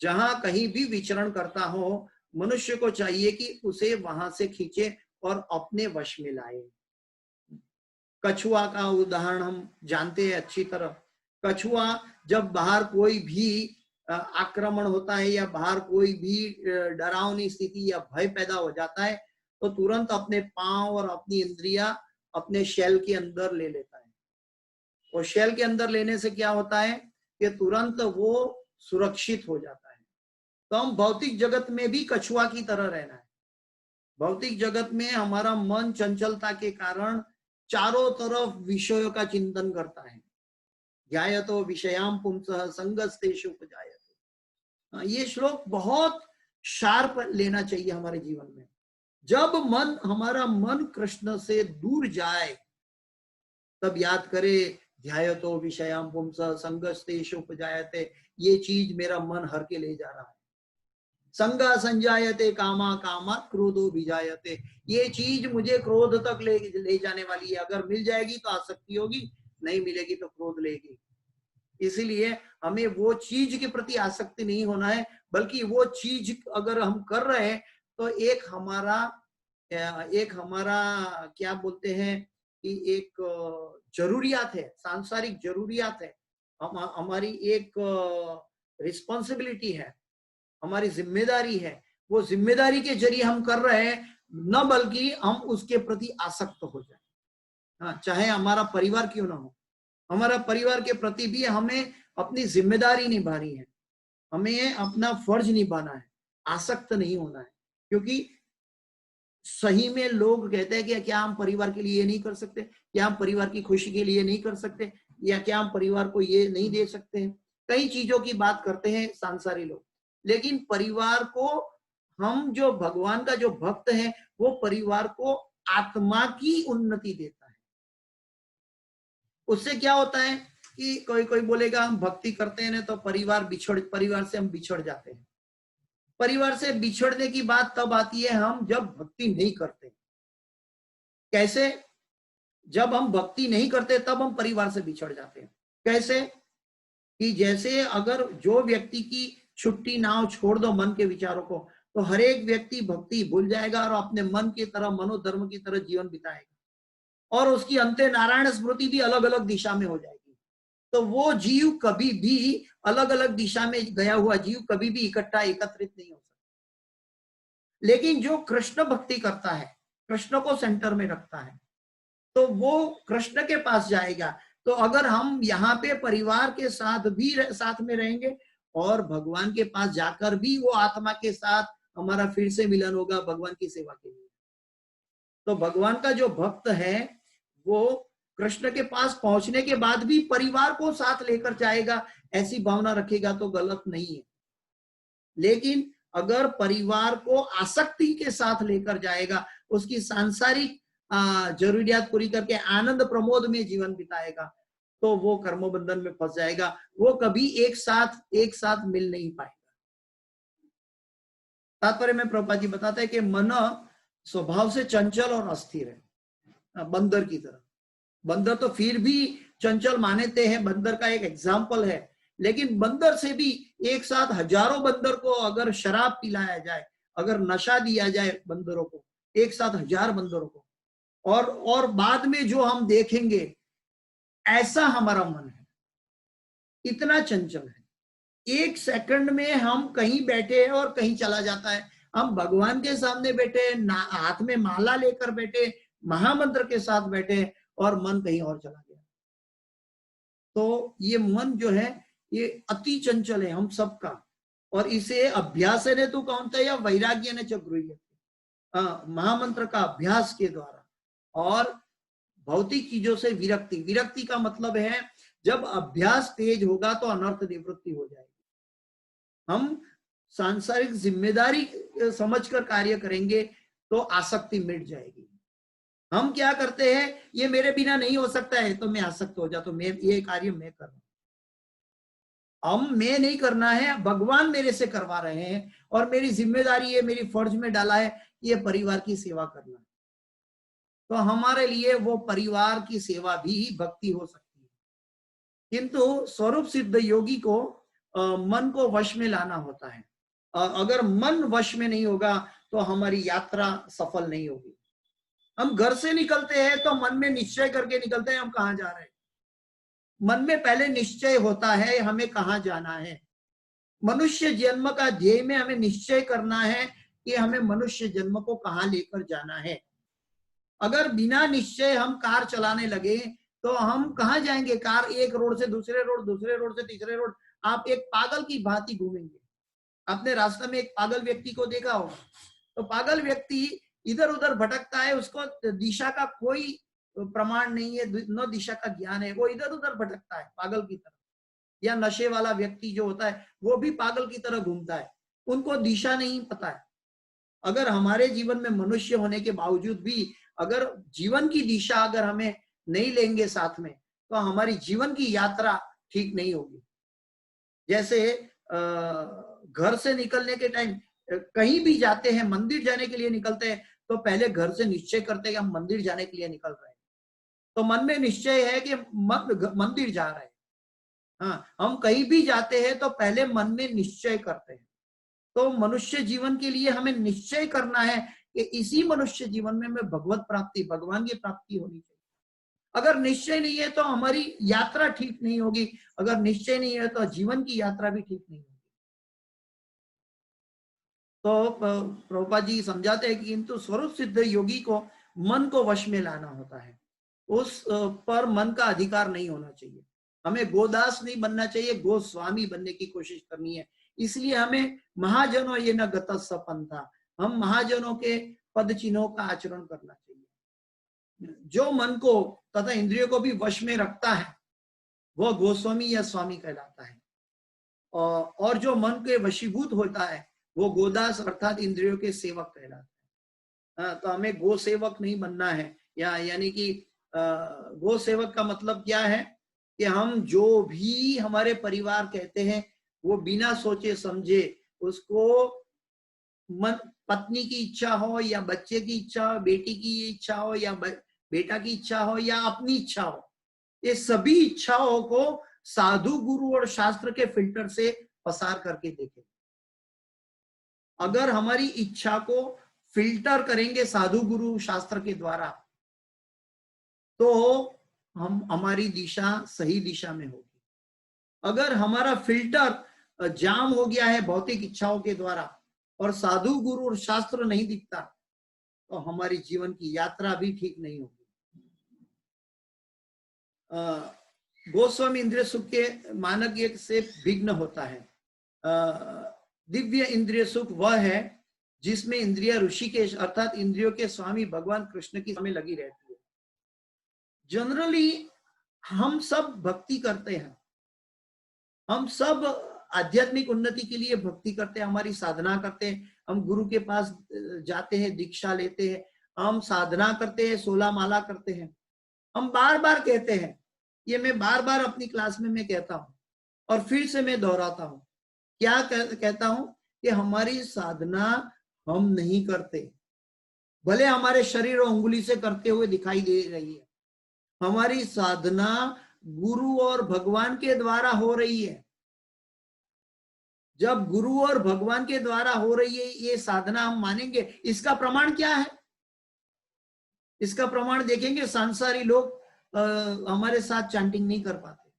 जहां कहीं भी विचरण करता हो, मनुष्य को चाहिए कि उसे वहां से खींचे और अपने वश में लाए। कछुआ का उदाहरण हम जानते हैं अच्छी तरह। कछुआ जब बाहर कोई भी आक्रमण होता है या बाहर कोई भी डरावनी स्थिति या भय पैदा हो जाता है तो तुरंत अपने पांव और अपनी इंद्रियां अपने शैल के अंदर ले लेता है। और शैल के अंदर लेने से क्या होता है कि तुरंत वो सुरक्षित हो जाता है। तो हम भौतिक जगत में भी कछुआ की तरह रहना है। भौतिक जगत में हमारा मन चंचलता के कारण चारों तरफ विषयों का चिंतन करता है। ध्यायतो विषयाम पुंसः संगस्तेषु उपजायते। ये श्लोक बहुत शार्प लेना चाहिए हमारे जीवन में। जब हमारा मन कृष्ण से दूर जाए तब याद करे ध्यायतो विषयाम पुंसः संगस्तेषु उपजायते। ये चीज मेरा मन हर के ले जा रहा है। संगा संजायते कामा कामा क्रोधो विजायते। ये चीज मुझे क्रोध तक ले जाने वाली है। अगर मिल जाएगी तो आसक्ति होगी, नहीं मिलेगी तो क्रोध लेगी। इसीलिए हमें वो चीज के प्रति आसक्ति नहीं होना है, बल्कि वो चीज अगर हम कर रहे हैं तो एक हमारा क्या बोलते हैं कि एक जरूरियात है, सांसारिक जरूरियात है, हमारी एक रिस्पॉन्सिबिलिटी है, हमारी जिम्मेदारी है। वो जिम्मेदारी के जरिए हम कर रहे हैं, न बल्कि हम उसके प्रति आसक्त हो जाए। हाँ, चाहे हमारा परिवार क्यों ना हो, हमारा परिवार के प्रति भी हमें अपनी जिम्मेदारी निभानी है, हमें अपना फर्ज निभाना है, आसक्त नहीं होना है। क्योंकि सही में लोग कहते हैं कि क्या हम परिवार के लिए ये नहीं कर सकते, क्या हम परिवार की खुशी के लिए नहीं कर सकते, या क्या हम परिवार को ये नहीं दे सकते हैं। कई चीजों की बात करते हैं सांसारी लोग, लेकिन परिवार को, हम जो भगवान का जो भक्त है वो परिवार को आत्मा की उन्नति देता है। उससे क्या होता है कि कोई बोलेगा हम भक्ति करते हैं ना तो परिवार से हम बिछड़ जाते हैं। परिवार से बिछड़ने की बात तब आती है हम जब भक्ति नहीं करते। कैसे? जब हम भक्ति नहीं करते तब हम परिवार से बिछड़ जाते हैं। कैसे? कि जैसे अगर जो व्यक्ति की छुट्टी नाव छोड़ दो मन के विचारों को, तो हर एक व्यक्ति भक्ति भूल जाएगा और अपने मन की तरह, मनोधर्म की तरह जीवन बिताएगा और उसकी अंत्य नारायण स्मृति भी अलग अलग दिशा में हो जाएगी। तो वो जीव कभी भी अलग अलग दिशा में गया हुआ जीव कभी भी एकत्रित नहीं हो सकता। लेकिन जो कृष्ण भक्ति करता है, कृष्ण को सेंटर में रखता है, तो वो कृष्ण के पास जाएगा। तो अगर हम यहाँ पे परिवार के साथ भी साथ में रहेंगे और भगवान के पास जाकर भी वो आत्मा के साथ हमारा फिर से मिलन होगा भगवान की सेवा के लिए। तो भगवान का जो भक्त है वो कृष्ण के पास पहुंचने के बाद भी परिवार को साथ लेकर जाएगा, ऐसी भावना रखेगा तो गलत नहीं है। लेकिन अगर परिवार को आसक्ति के साथ लेकर जाएगा, उसकी सांसारिक जरूरियात पूरी करके आनंद प्रमोद में जीवन बिताएगा, तो वो कर्म बंधन में फंस जाएगा, वो कभी एक साथ मिल नहीं पाएगा। तात्पर्य में प्रभुपाद जी बताते हैं कि मन स्वभाव से चंचल और अस्थिर है, बंदर की तरह। बंदर तो फिर भी चंचल मानते हैं, बंदर का एक एग्जाम्पल है, लेकिन बंदर से भी एक साथ हजारों बंदर को अगर शराब पिलाया जाए, अगर नशा दिया जाए बंदरों को, एक साथ 1000 बंदरों को, और बाद में जो हम देखेंगे, ऐसा हमारा मन है, इतना चंचल है। एक सेकंड में हम कहीं बैठे हैं और कहीं चला जाता है। हम भगवान के सामने बैठे, हाथ में माला लेकर बैठे, महामंत्र के साथ बैठे, और मन कहीं और चला गया। तो ये मन जो है ये अति चंचल है हम सबका, और इसे अभ्यास ने तो कौनता या वैराग्य ने चक्रुय, महामंत्र का अभ्यास के द्वारा और भौतिक चीजों से विरक्ति। विरक्ति का मतलब है जब अभ्यास तेज होगा तो अनर्थ निवृत्ति हो जाएगी। हम सांसारिक जिम्मेदारी समझकर कार्य करेंगे तो आसक्ति मिट जाएगी। हम क्या करते हैं, ये मेरे बिना नहीं हो सकता है तो मैं आसक्त हो जाता हूं, मैं ये कार्य मैं कर रहा हूं। हम मैं नहीं करना है, भगवान मेरे से करवा रहे हैं, और मेरी जिम्मेदारी है, मेरी फर्ज में डाला है ये परिवार की सेवा करना। तो हमारे लिए वो परिवार की सेवा भी भक्ति हो सकती है। किंतु स्वरूप सिद्ध योगी को मन को वश में लाना होता है। अगर मन वश में नहीं होगा तो हमारी यात्रा सफल नहीं होगी। हम घर से निकलते हैं तो मन में निश्चय करके निकलते हैं हम कहाँ जा रहे हैं। मन में पहले निश्चय होता है हमें कहाँ जाना है। मनुष्य जन्म का ध्येय में हमें निश्चय करना है कि हमें मनुष्य जन्म को कहाँ लेकर जाना है। अगर बिना निश्चय हम कार चलाने लगे तो हम कहाँ जाएंगे। कार एक रोड से दूसरे रोड, दूसरे रोड से तीसरे रोड, आप एक पागल की भांति घूमेंगे। आपने रास्ते में एक पागल व्यक्ति को देखा होगा, तो पागल व्यक्ति इधर उधर भटकता है, उसको दिशा का कोई प्रमाण नहीं है, न दिशा का ज्ञान है, वो इधर उधर भटकता है पागल की तरह। या नशे वाला व्यक्ति जो होता है वो भी पागल की तरह घूमता है, उनको दिशा नहीं पता है। अगर हमारे जीवन में मनुष्य होने के बावजूद भी अगर जीवन की दिशा अगर हमें नहीं लेंगे साथ में, तो हमारी जीवन की यात्रा ठीक नहीं होगी। जैसे घर से निकलने के टाइम कहीं भी जाते हैं, मंदिर जाने के लिए निकलते हैं, तो पहले घर से निश्चय करते हैं कि हम मंदिर जाने के लिए निकल रहे हैं। तो मन में निश्चय है कि मंदिर जा रहे हैं। हाँ, हम कहीं भी जाते हैं तो पहले मन में निश्चय करते हैं। तो मनुष्य जीवन के लिए हमें निश्चय करना है कि इसी मनुष्य जीवन में मैं भगवत प्राप्ति, भगवान की प्राप्ति होनी चाहिए। अगर निश्चय नहीं है तो हमारी यात्रा ठीक नहीं होगी। अगर निश्चय नहीं है तो जीवन की यात्रा भी ठीक नहीं होगी। तो प्रभुपाद जी समझाते हैं कि किंतु स्वरूप सिद्ध योगी को मन को वश में लाना होता है, उस पर मन का अधिकार नहीं होना चाहिए। हमें गोदास नहीं बनना चाहिए, गोस्वामी बनने की कोशिश करनी है। इसलिए हमें महाजनों ये न गत सपंथा, हम महाजनों के पद चिन्हों का आचरण करना चाहिए। जो मन को तथा इंद्रियों को भी वश में रखता है वह गोस्वामी या स्वामी कहलाता है, और जो मन के वशीभूत होता है वो गोदास अर्थात इंद्रियों के सेवक कहलाता है। तो हमें गो सेवक नहीं बनना है, यानी कि गो सेवक का मतलब क्या है कि हम जो भी हमारे परिवार कहते हैं वो बिना सोचे समझे उसको, मन पत्नी की इच्छा हो या बच्चे की इच्छा हो, बेटी की इच्छा हो या बेटा की इच्छा हो या अपनी इच्छा हो, ये सभी इच्छाओं को साधु गुरु और शास्त्र के फिल्टर से पसार करके देखें। अगर हमारी इच्छा को फिल्टर करेंगे साधु गुरु शास्त्र के द्वारा तो हमारी दिशा सही दिशा में होगी। अगर हमारा फिल्टर जाम हो गया है भौतिक इच्छाओं के द्वारा और साधु गुरु और शास्त्र नहीं दिखता तो हमारी जीवन की यात्रा भी ठीक नहीं होगी। गोस्वामी इंद्रिय सुख के मानक से भिन्न होता है। दिव्य इंद्रिय सुख वह है जिसमें इंद्रिय ऋषिकेश अर्थात इंद्रियों के स्वामी भगवान कृष्ण की समय लगी रहती है। जनरली हम सब भक्ति करते हैं, हम सब आध्यात्मिक उन्नति के लिए भक्ति करते हैं, हमारी साधना करते हैं, हम गुरु के पास जाते हैं, दीक्षा लेते हैं, हम साधना करते हैं, 16 माला करते हैं। हम बार बार कहते हैं, ये मैं बार बार अपनी क्लास में मैं कहता हूं और फिर से मैं दोहराता हूं, क्या कहता हूं कि हमारी साधना हम नहीं करते, भले हमारे शरीर और उंगली से करते हुए दिखाई दे रही है, हमारी साधना गुरु और भगवान के द्वारा हो रही है। जब गुरु और भगवान के द्वारा हो रही है ये साधना हम मानेंगे। इसका प्रमाण क्या है? इसका प्रमाण देखेंगे, सांसारी लोग हमारे साथ चैंटिंग नहीं कर पाते,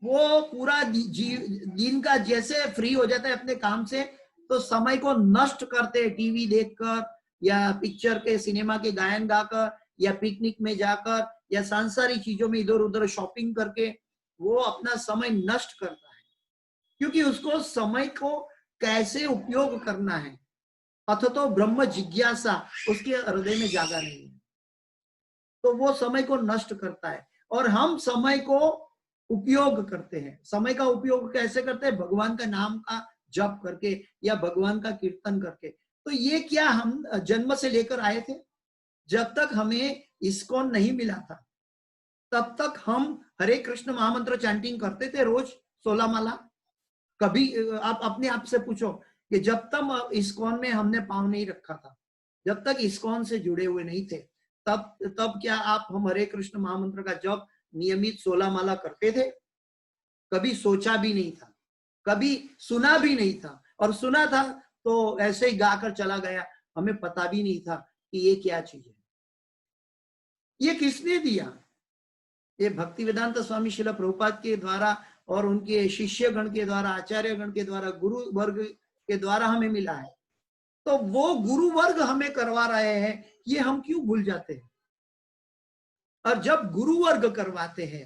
वो पूरा दिन का जैसे फ्री हो जाता है अपने काम से तो समय को नष्ट करते हैं, टीवी देखकर या पिक्चर के सिनेमा के गायन गाकर या पिकनिक में जाकर या सांसारिक चीजों में इधर उधर शॉपिंग करके वो अपना समय नष्ट करता है, क्योंकि उसको समय को कैसे उपयोग करना है अथतो ब्रह्म जिज्ञासा उसके हृदय में जागा नहीं है, तो वो समय को नष्ट करता है। और हम समय को उपयोग करते हैं। समय का उपयोग कैसे करते हैं? भगवान का नाम का जप करके या भगवान का कीर्तन करके। तो ये क्या हम जन्म से लेकर आए थे? जब तक हमें इस्कॉन नहीं मिला था तब तक हम हरे कृष्ण महामंत्र चैंटिंग करते थे रोज 16 माला। कभी आप अपने आप से पूछो कि जब तक इस्कॉन में हमने पांव नहीं रखा था, जब तक इस्कॉन से जुड़े हुए नहीं थे, तब क्या हम हरे कृष्ण महामंत्र का जप नियमित 16 माला करते थे? कभी सोचा भी नहीं था, कभी सुना भी नहीं था, और सुना था तो ऐसे ही गाकर चला गया, हमें पता भी नहीं था कि ये क्या चीज है। ये किसने दिया? ये भक्ति वेदांत स्वामी श्रील प्रभुपाद के द्वारा और उनके शिष्य गण के द्वारा, आचार्य गण के द्वारा, गुरु वर्ग के द्वारा हमें मिला है। तो वो गुरु वर्ग हमें करवा रहे हैं, ये हम क्यों भूल जाते हैं? और जब गुरु वर्ग करवाते हैं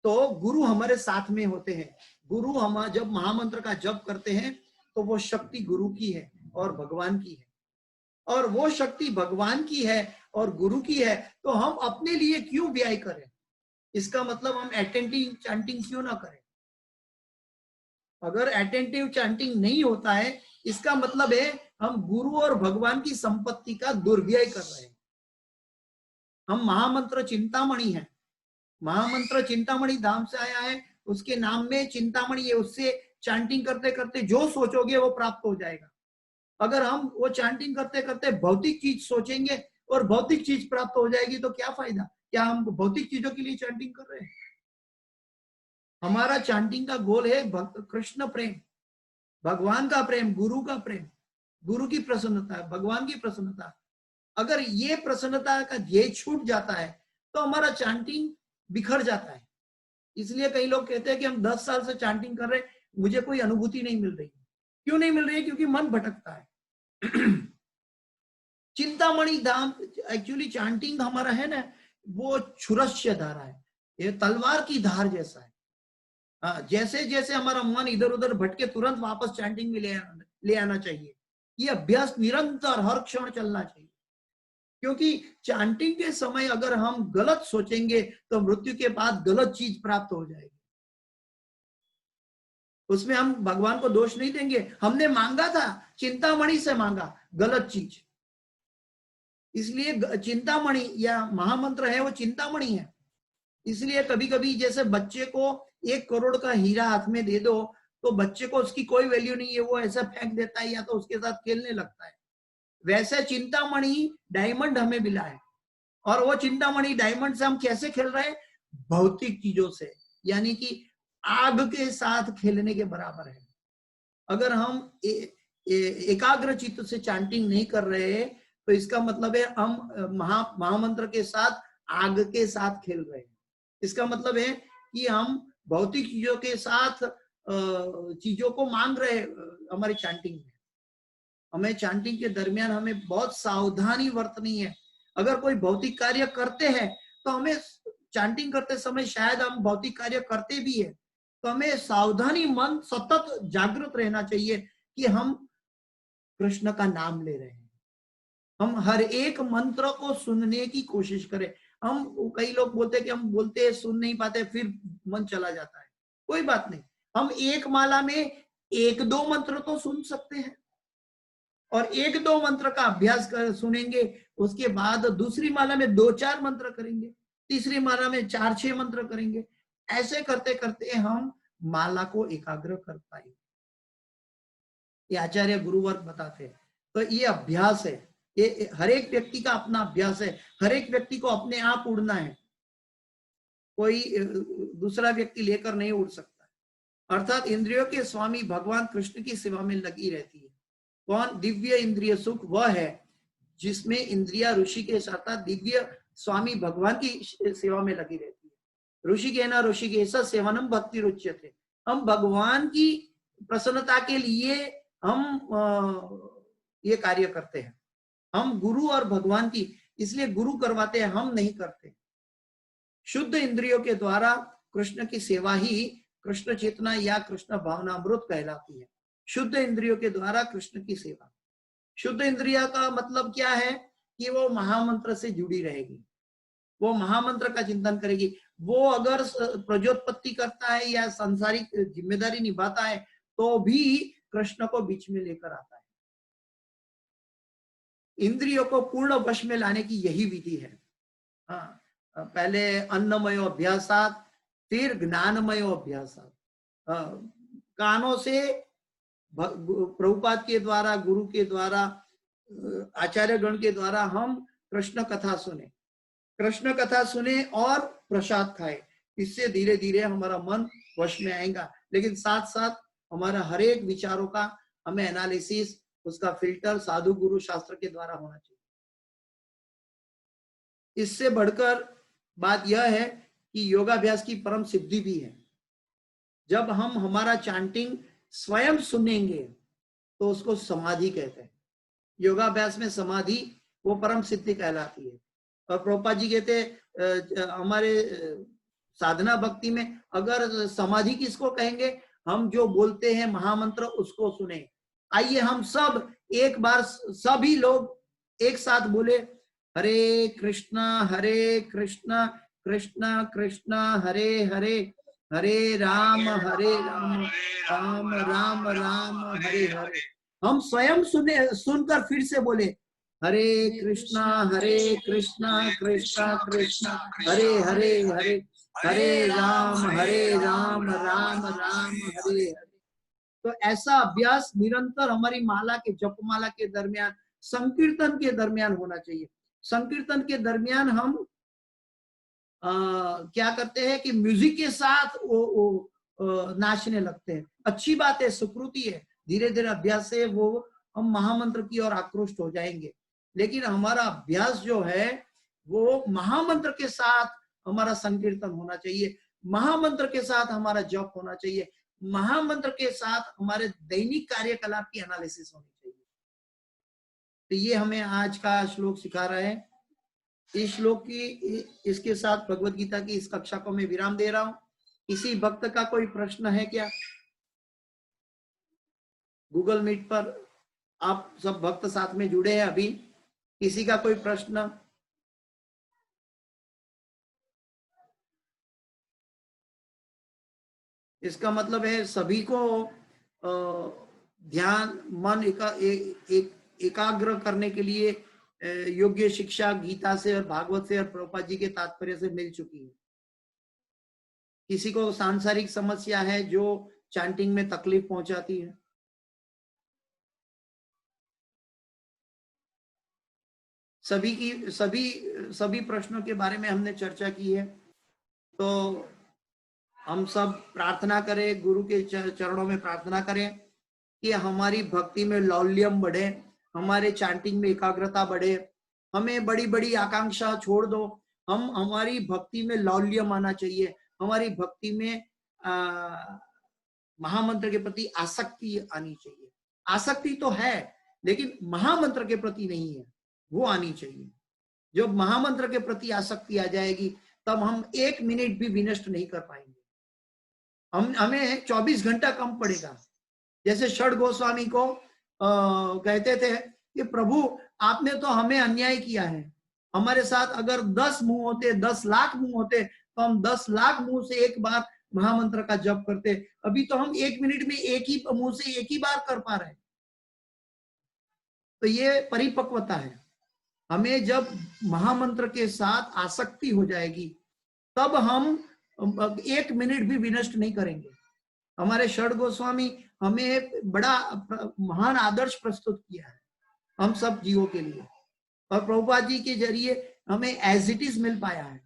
तो गुरु हमारे साथ में होते हैं। गुरु हम जब महामंत्र का जप करते हैं तो वो शक्ति गुरु की है और भगवान की है, और वो शक्ति भगवान की है और गुरु की है, तो हम अपने लिए क्यों व्यय करें? इसका मतलब हम अटेंटिव चैंटिंग क्यों ना करें? अगर अटेंटिव चैंटिंग नहीं होता है, इसका मतलब है हम गुरु और भगवान की संपत्ति का दुर्व्यय कर रहे हैं। हम महामंत्र चिंतामणि है, महामंत्र चिंतामणि धाम से आया है, उसके नाम में चिंतामणि है, उससे चैंटिंग करते करते जो सोचोगे वो प्राप्त हो जाएगा। अगर हम वो चैंटिंग करते करते भौतिक चीज सोचेंगे और भौतिक चीज प्राप्त हो जाएगी तो क्या फायदा? क्या हम भौतिक चीजों के लिए चैंटिंग कर रहे हैं? हमारा चैंटिंग का गोल है कृष्ण प्रेम, भगवान का प्रेम, गुरु का प्रेम, गुरु की प्रसन्नता, भगवान की प्रसन्नता। अगर ये प्रसन्नता का ध्येय छूट जाता है तो हमारा चैंटिंग बिखर जाता है। इसलिए कई लोग कहते हैं कि हम 10 साल से चैंटिंग कर रहे हैं, मुझे कोई अनुभूति नहीं मिल रही। क्यों नहीं मिल रही है? क्योंकि मन भटकता है। चिंतामणि धाम एक्चुअली चैंटिंग हमारा है ना, वो छुरस्य धारा है, ये तलवार की धार जैसा है। जैसे जैसे हमारा मन इधर उधर भटके तुरंत वापस चैंटिंग में ले आना चाहिए। ये अभ्यास निरंतर हर क्षण चलना चाहिए, क्योंकि चैंटिंग के समय अगर हम गलत सोचेंगे तो मृत्यु के बाद गलत चीज प्राप्त हो जाएगी। उसमें हम भगवान को दोष नहीं देंगे, हमने मांगा था, चिंतामणि से मांगा गलत चीज, इसलिए चिंतामणि या महामंत्र है वो चिंतामणि है। इसलिए कभी कभी जैसे बच्चे को 1 करोड़ का हीरा हाथ में दे दो तो बच्चे को उसकी कोई वैल्यू नहीं है, वो ऐसा फेंक देता है या तो उसके साथ खेलने लगता है। वैसे चिंतामणि डायमंड हमें मिला है, और वो चिंतामणि डायमंड से हम कैसे खेल रहे हैं? भौतिक चीजों से, यानी कि आग के साथ खेलने के बराबर है। अगर हम एकाग्र चित्त से चैंटिंग नहीं कर रहे तो इसका मतलब है हम महामंत्र के साथ आग के साथ खेल रहे हैं। इसका मतलब है कि हम भौतिक चीजों के साथ चीजों को मांग रहे हमारी चैंटिंग में। हमें चैंटिंग के दरमियान हमें बहुत सावधानी बरतनी है। अगर कोई भौतिक कार्य करते हैं तो हमें चैंटिंग करते समय शायद हम भौतिक कार्य करते भी है, तो हमें सावधानी, मन सतत जागृत रहना चाहिए कि हम कृष्ण का नाम ले रहे हैं। हम हर एक मंत्र को सुनने की कोशिश करें। कई लोग बोलते हैं कि हम बोलते हैं सुन नहीं पाते, फिर मन चला जाता है। कोई बात नहीं, हम एक माला में 1-2 मंत्र तो सुन सकते हैं और 1-2 मंत्र का अभ्यास कर सुनेंगे, उसके बाद दूसरी माला में 2-4 मंत्र करेंगे, तीसरी माला में 4-6 मंत्र करेंगे। ऐसे करते करते हम माला को एकाग्र कर पाएंगे। ये आचार्य गुरुवर्ग बताते हैं। तो ये अभ्यास है, ये हर एक व्यक्ति का अपना अभ्यास है। हर एक व्यक्ति को अपने आप उड़ना है, कोई दूसरा व्यक्ति लेकर नहीं उड़ सकता। अर्थात इंद्रियों के स्वामी भगवान कृष्ण की सेवा में लगी रहती है। कौन? दिव्य इंद्रिय सुख वह है जिसमें इंद्रिया ऋषि के साथ दिव्य स्वामी भगवान की सेवा में लगी रहती है। ऋषि के ना ऋषि के ऐसा सेवनम भक्ति रुच्यते। हम भगवान की प्रसन्नता के लिए हम ये कार्य करते हैं। हम गुरु और भगवान की इसलिए गुरु करवाते हैं, हम नहीं करते। शुद्ध इंद्रियों के द्वारा कृष्ण की सेवा ही कृष्ण चेतना या कृष्ण भावनामृत कहलाती है। शुद्ध इंद्रियों के द्वारा कृष्ण की सेवा। शुद्ध इंद्रिया का मतलब क्या है कि वो महामंत्र से जुड़ी रहेगी, वो महामंत्र का चिंतन करेगी। वो अगर प्रजोत्पत्ति करता है या सांसारिक जिम्मेदारी निभाता है तो भी कृष्ण को बीच में लेकर आता है। इंद्रियों को पूर्ण वश में लाने की यही विधि है। हाँ, पहले अन्नमय अभ्यासात, फिर ज्ञानमय अभ्यासात। कानों से प्रभुपाद के द्वारा, गुरु के द्वारा, आचार्य गण के द्वारा हम कृष्ण कथा सुने, कृष्ण कथा सुने और प्रसाद खाए। इससे धीरे धीरे हमारा मन वश में आएगा। लेकिन साथ साथ हमारा हर एक विचारों का हमें एनालिसिस, उसका फिल्टर साधु गुरु शास्त्र के द्वारा होना चाहिए। इससे बढ़कर बात यह है कि योगाभ्यास की परम सिद्धि भी है। जब हम हमारा चैंटिंग स्वयं सुनेंगे तो उसको समाधि कहते हैं। योगाभ्यास में समाधि वो परम सिद्धि कहलाती है। और प्रभुपाद जी कहते हमारे साधना भक्ति में अगर समाधि किसको कहेंगे? हम जो बोलते हैं महामंत्र उसको सुने। आइए हम सब एक बार सभी लोग एक साथ बोले, हरे कृष्णा कृष्णा कृष्णा हरे हरे, हरे राम राम राम राम हरे हरे। हम स्वयं सुनकर फिर से बोले, हरे कृष्णा कृष्णा कृष्णा हरे हरे हरे, हरे राम राम राम हरे हरे। तो ऐसा अभ्यास निरंतर हमारी माला के जपमाला के दरमियान, संकीर्तन के दरमियान होना चाहिए। संकीर्तन के दरमियान हम क्या करते हैं कि म्यूजिक के साथ वो नाचने लगते हैं। अच्छी बात है, सुकृति है। धीरे धीरे अभ्यास से वो हम महामंत्र की ओर आकृष्ट हो जाएंगे। लेकिन हमारा अभ्यास जो है वो महामंत्र के साथ हमारा संकीर्तन होना चाहिए, महामंत्र के साथ हमारा जप होना चाहिए, महामंत्र के साथ हमारे दैनिक कार्यकलाप की एनालिसिस होनी चाहिए। तो ये हमें आज का श्लोक सिखा रहा है। इस श्लोक की इसके साथ भगवत गीता की इस कक्षा को मैं विराम दे रहा हूं। किसी भक्त का कोई प्रश्न है क्या? गूगल मीट पर आप सब भक्त साथ में जुड़े हैं अभी, किसी का कोई प्रश्न? इसका मतलब है सभी को ध्यान मन एकाग्र करने के लिए योग्य शिक्षा गीता से और भागवत से और प्रभुपाद जी के तात्पर्य से मिल चुकी है। किसी को सांसारिक समस्या है जो चैंटिंग में तकलीफ पहुंचाती है? सभी प्रश्नों के बारे में हमने चर्चा की है। तो हम सब प्रार्थना करें, गुरु के चरणों में प्रार्थना करें कि हमारी भक्ति में लौल्यम बढ़े, हमारे चैंटिंग में एकाग्रता बढ़े। हमें बड़ी बड़ी आकांक्षा छोड़ दो, हमारी भक्ति में लौल्यम आना चाहिए। हमारी भक्ति में महामंत्र के प्रति आसक्ति आनी चाहिए। आसक्ति तो है लेकिन महामंत्र के प्रति नहीं है, वो आनी चाहिए। जब महामंत्र के प्रति आसक्ति आ जाएगी तब हम 1 मिनट भी विनष्ट नहीं कर पाएंगे। हमें 24 घंटा कम पड़ेगा। जैसे षड गोस्वामी को कहते थे कि प्रभु आपने तो हमें अन्याय किया है, हमारे साथ अगर 10 मुंह होते, 10 लाख मुंह होते तो हम 10 लाख मुंह से एक बार महामंत्र का जप करते, अभी तो हम 1 मिनट में एक ही मुंह से एक ही बार कर पा रहे हैं। तो ये परिपक्वता है। हमें जब महामंत्र के साथ आसक्ति हो जाएगी तब हम 1 मिनट भी विनष्ट नहीं करेंगे। हमारे षड गोस्वामी हमें बड़ा महान आदर्श प्रस्तुत किया है हम सब जीवों के लिए, और प्रभुपाद जी के जरिए हमें एज इट इज मिल पाया है।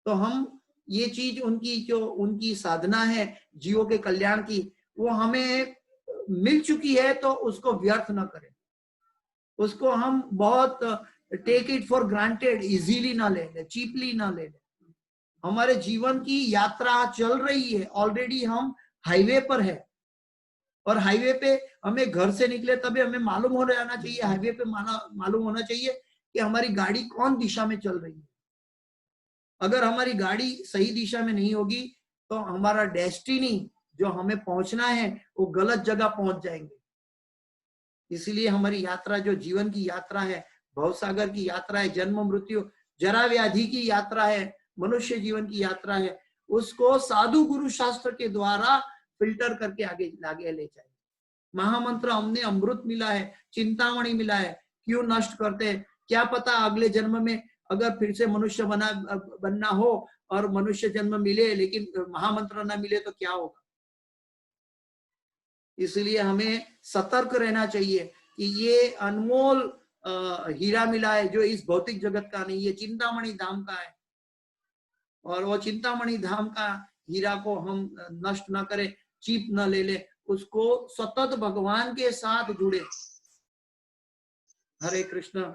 तो हम ये चीज उनकी जो उनकी साधना है जीवों के कल्याण की, वो हमें मिल चुकी है, तो उसको व्यर्थ ना करें, उसको हम बहुत take it for granted easily ना ले लें, चीपली ना ले लें। हमारे जीवन की यात्रा चल रही है, ऑलरेडी हम हाईवे पर है, और हाईवे पे हमें घर से निकले तभी हमें मालूम हो जाना चाहिए, हाईवे पे मालूम होना चाहिए कि हमारी गाड़ी कौन दिशा में चल रही है। अगर हमारी गाड़ी सही दिशा में नहीं होगी तो हमारा डेस्टिनी जो हमें पहुंचना है वो गलत जगह पहुंच जाएंगे। इसलिए हमारी यात्रा जो जीवन की यात्रा है, भवसागर की यात्रा है, जन्म मृत्यु जरा व्याधि की यात्रा है, मनुष्य जीवन की यात्रा है, उसको साधु गुरु शास्त्र के द्वारा फिल्टर करके आगे ले जाए। महामंत्र हमने अमृत मिला है, चिंतामणि मिला है, क्यों नष्ट करते हैं? क्या पता अगले जन्म में अगर फिर से मनुष्य बनना हो और मनुष्य जन्म मिले लेकिन महामंत्र ना मिले तो क्या होगा। इसलिए हमें सतर्क रहना चाहिए कि ये अनमोल हीरा मिला है जो इस भौतिक जगत का नहीं, ये चिंतामणि धाम का है, और वो चिंतामणि धाम का हीरा को हम नष्ट ना करें, चीप ना ले ले, उसको सतत भगवान के साथ जुड़े। हरे कृष्ण।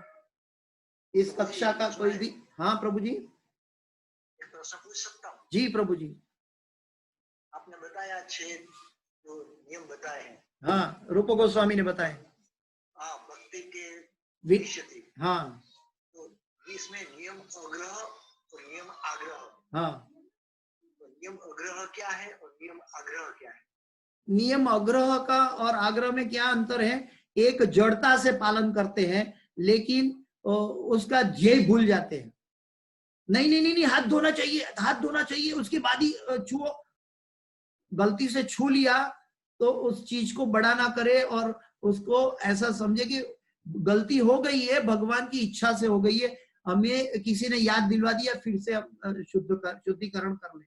इस कक्षा का कोई भी? हाँ प्रभु जी। एक प्रश्न पूछ सकता हूँ? जी प्रभु जी। आपने बताया 6 जो नियम बताए हैं। हाँ, रूप गोस्वामी ने बताए। हाँ, भक्ति के विषय। हाँ, तो इसमें नियम अग्रह और नियम आग्रह। हाँ, तो नियम अग्रह क्या है और नियम आग्रह क्या है? नियम आग्रह का और आग्रह में क्या अंतर है? एक जड़ता से पालन करते हैं लेकिन उसका ध्येय भूल जाते हैं। नहीं नहीं नहीं नहीं, हाथ धोना चाहिए, हाथ धोना चाहिए, उसके बाद ही छुओ। गलती से छू लिया तो उस चीज को बड़ा ना करे और उसको ऐसा समझे कि गलती हो गई है, भगवान की इच्छा से हो गई है, हमें किसी ने याद दिलवा दिया, फिर से शुद्धिकरण कर ले।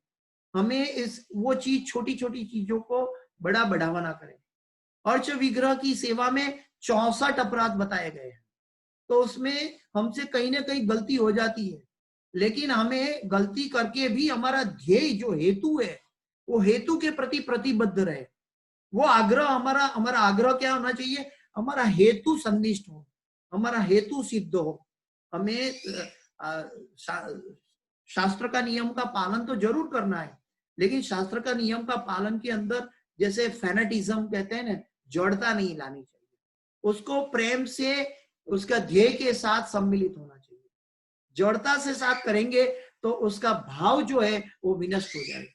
हमें वो चीज, छोटी छोटी चीजों को बड़ा बढ़ावा ना करें। अर्च विग्रह की सेवा में 64 अपराध बताए गए हैं, तो उसमें हमसे कहीं ना कहीं गलती हो जाती है, लेकिन हमें गलती करके भी हमारा ध्येय जो हेतु है वो हेतु के प्रति प्रतिबद्ध रहे। वो आग्रह हमारा आग्रह क्या होना चाहिए? हमारा हेतु संनिष्ठ हो, हमारा हेतु सिद्ध हो। हमें शास्त्र का नियम का पालन तो जरूर करना है, लेकिन शास्त्र का नियम का पालन के अंदर जैसे फैनेटिज्म कहते हैं ना, जड़ता नहीं लानी चाहिए, उसको प्रेम से उसका ध्येय के साथ सम्मिलित होना चाहिए। जड़ता से साथ करेंगे तो उसका भाव जो है वो विनष्ट हो जाएगा,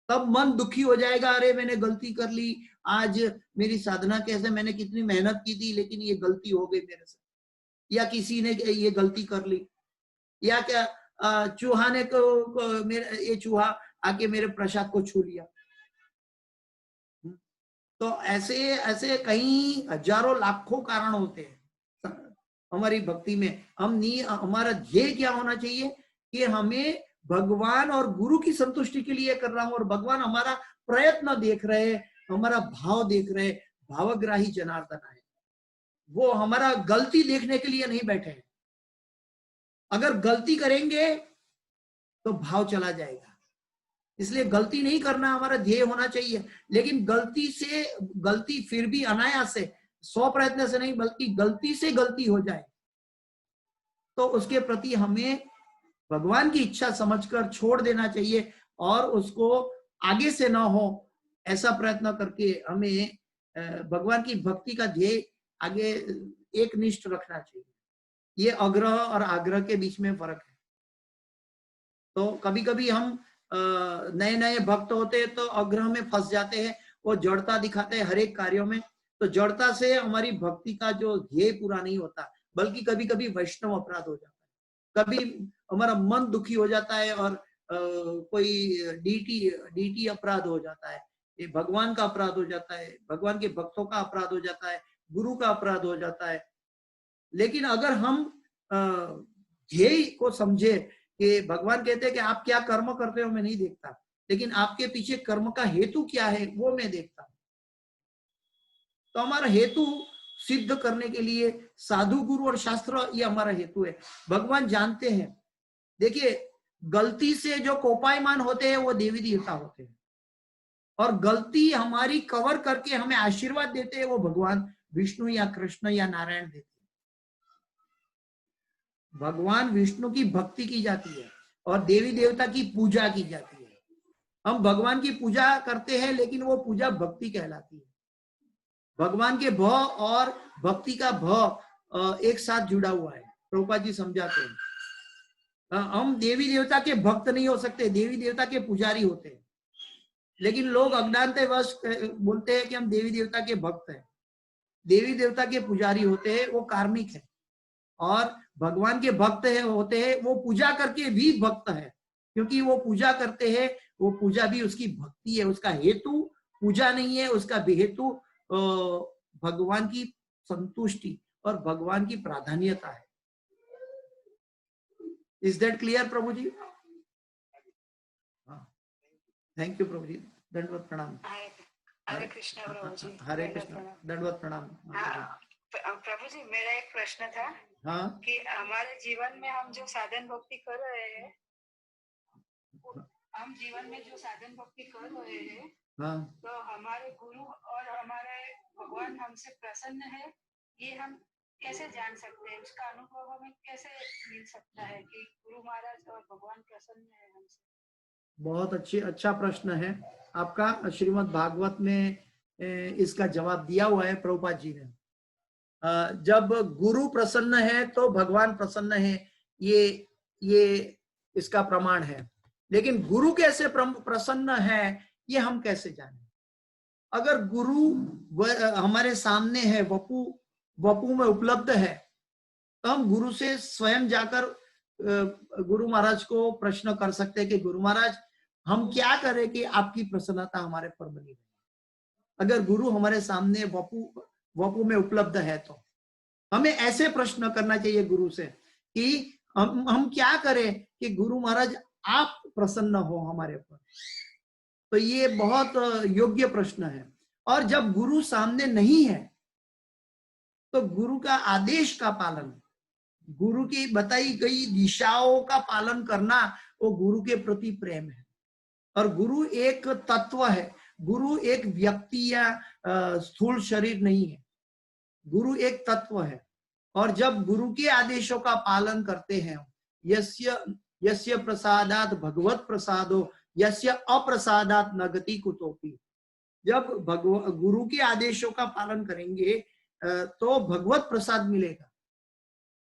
तब मन दुखी हो जाएगा, अरे मैंने गलती कर ली, आज मेरी साधना कैसे, मैंने कितनी मेहनत की थी लेकिन ये गलती हो गई मेरे से, या किसी ने ये गलती कर ली, या क्या चूहा ने ये चूहा आके मेरे प्रसाद को छू लिया। तो ऐसे ऐसे कई हजारों लाखों कारण होते हैं हमारी भक्ति में। हमारा ध्येय क्या होना चाहिए कि हमें भगवान और गुरु की संतुष्टि के लिए कर रहा हूं, और भगवान हमारा प्रयत्न देख रहे, हमारा भाव देख रहे। भावग्राही जनार्दन है, वो हमारा गलती देखने के लिए नहीं बैठे हैं। अगर गलती करेंगे तो भाव चला जाएगा, इसलिए गलती नहीं करना हमारा ध्येय होना चाहिए। लेकिन गलती फिर भी अनायास से, 100 प्रयत्न से नहीं, बल्कि गलती से गलती हो जाए तो उसके प्रति हमें भगवान की इच्छा समझकर छोड़ देना चाहिए, और उसको आगे से ना हो ऐसा प्रयत्न करके हमें भगवान की भक्ति का ध्येय आगे एक निष्ठ रखना चाहिए। ये अग्रह और आग्रह के बीच में फर्क है। तो कभी कभी हम नए नए भक्त होते हैं तो अग्रह में फंस जाते हैं, वो जड़ता दिखाते हैं हर एक कार्यों में, तो जड़ता से हमारी भक्ति का जो ध्येय पूरा नहीं होता, बल्कि कभी कभी वैष्णव अपराध हो जाता है, कभी हमारा मन दुखी हो जाता है और कोई डीटी अपराध हो जाता है, ये भगवान का अपराध हो जाता है, भगवान के भक्तों का अपराध हो जाता है, गुरु का अपराध हो जाता है। लेकिन अगर हम ध्येय को समझे कि भगवान कहते हैं कि आप क्या कर्म करते हो मैं नहीं देखता, लेकिन आपके पीछे कर्म का हेतु क्या है वो मैं देखता हूं। तो हमारा हेतु सिद्ध करने के लिए साधु गुरु और शास्त्र ये हमारा हेतु है। भगवान जानते हैं, देखिए गलती से जो कोपायमान होते हैं वो देवी देवता होते हैं, और गलती हमारी कवर करके हमें आशीर्वाद देते हैं वो भगवान विष्णु या कृष्ण या नारायण देते हैं। भगवान विष्णु की भक्ति की जाती है और देवी देवता की पूजा की जाती है। हम भगवान की पूजा करते हैं लेकिन वो पूजा भक्ति कहलाती है। भगवान के भ और भक्ति का भ एक साथ जुड़ा हुआ है, प्रभुपाद जी समझाते हैं। हम देवी देवता के भक्त नहीं हो सकते, देवी देवता के पुजारी होते हैं, लेकिन लोग अज्ञानतावश बोलते हैं कि हम देवी देवता के भक्त हैं। देवी देवता के पुजारी होते हैं वो कार्मिक है, और भगवान के भक्त है होते हैं वो पूजा करके भी भक्त है, क्योंकि वो पूजा करते हैं, वो पूजा भी उसकी भक्ति है। उसका हेतु पूजा नहीं है, उसका हेतु भगवान की संतुष्टि और भगवान की प्राधान्यता है। इज दैट क्लियर प्रभु जी? थैंक यू प्रभु जी, दंडवत प्रणाम। हरे कृष्ण प्रभु जी। हरे कृष्ण, दंडवत प्रणाम। प्रभु जी मेरा एक प्रश्न था। हाँ, कि हमारे जीवन में हम जो साधन भक्ति कर रहे हैं, हम जीवन में जो साधन भक्ति कर रहे हैं, हाँ, तो हमारे गुरु और हमारे भगवान हमसे प्रसन्न है, ये हम कैसे जान सकते हैं? उसका अनुभव हमें कैसे मिल सकता है कि गुरु महाराज और भगवान प्रसन्न है हमसे? बहुत अच्छा प्रश्न है आपका। श्रीमद् भागवत में इसका जवाब दिया हुआ है प्रभुपाद जी ने। जब गुरु प्रसन्न है तो भगवान प्रसन्न है, ये इसका प्रमाण है। लेकिन गुरु कैसे प्रसन्न है ये हम कैसे जाने? अगर गुरु हमारे सामने है, वपु में उपलब्ध है, तो हम गुरु से स्वयं जाकर गुरु महाराज को प्रश्न कर सकते हैं कि गुरु महाराज हम क्या करें कि आपकी प्रसन्नता हमारे पर बनी रहे। अगर गुरु हमारे सामने वपु में उपलब्ध है तो हमें ऐसे प्रश्न करना चाहिए गुरु से कि हम क्या करें कि गुरु महाराज आप प्रसन्न हो हमारे पर। तो ये बहुत योग्य प्रश्न है। और जब गुरु सामने नहीं है तो गुरु का आदेश का पालन, गुरु की बताई गई दिशाओं का पालन करना वो गुरु के प्रति प्रेम है। और गुरु एक तत्व है, गुरु एक व्यक्ति या स्थूल शरीर नहीं है, गुरु एक तत्व है। और जब गुरु के आदेशों का पालन करते हैं, यस्य प्रसादात भगवत प्रसादो यस्य अप्रसादात न गति कुतोपि। जब गुरु के आदेशों का पालन करेंगे तो भगवत प्रसाद मिलेगा,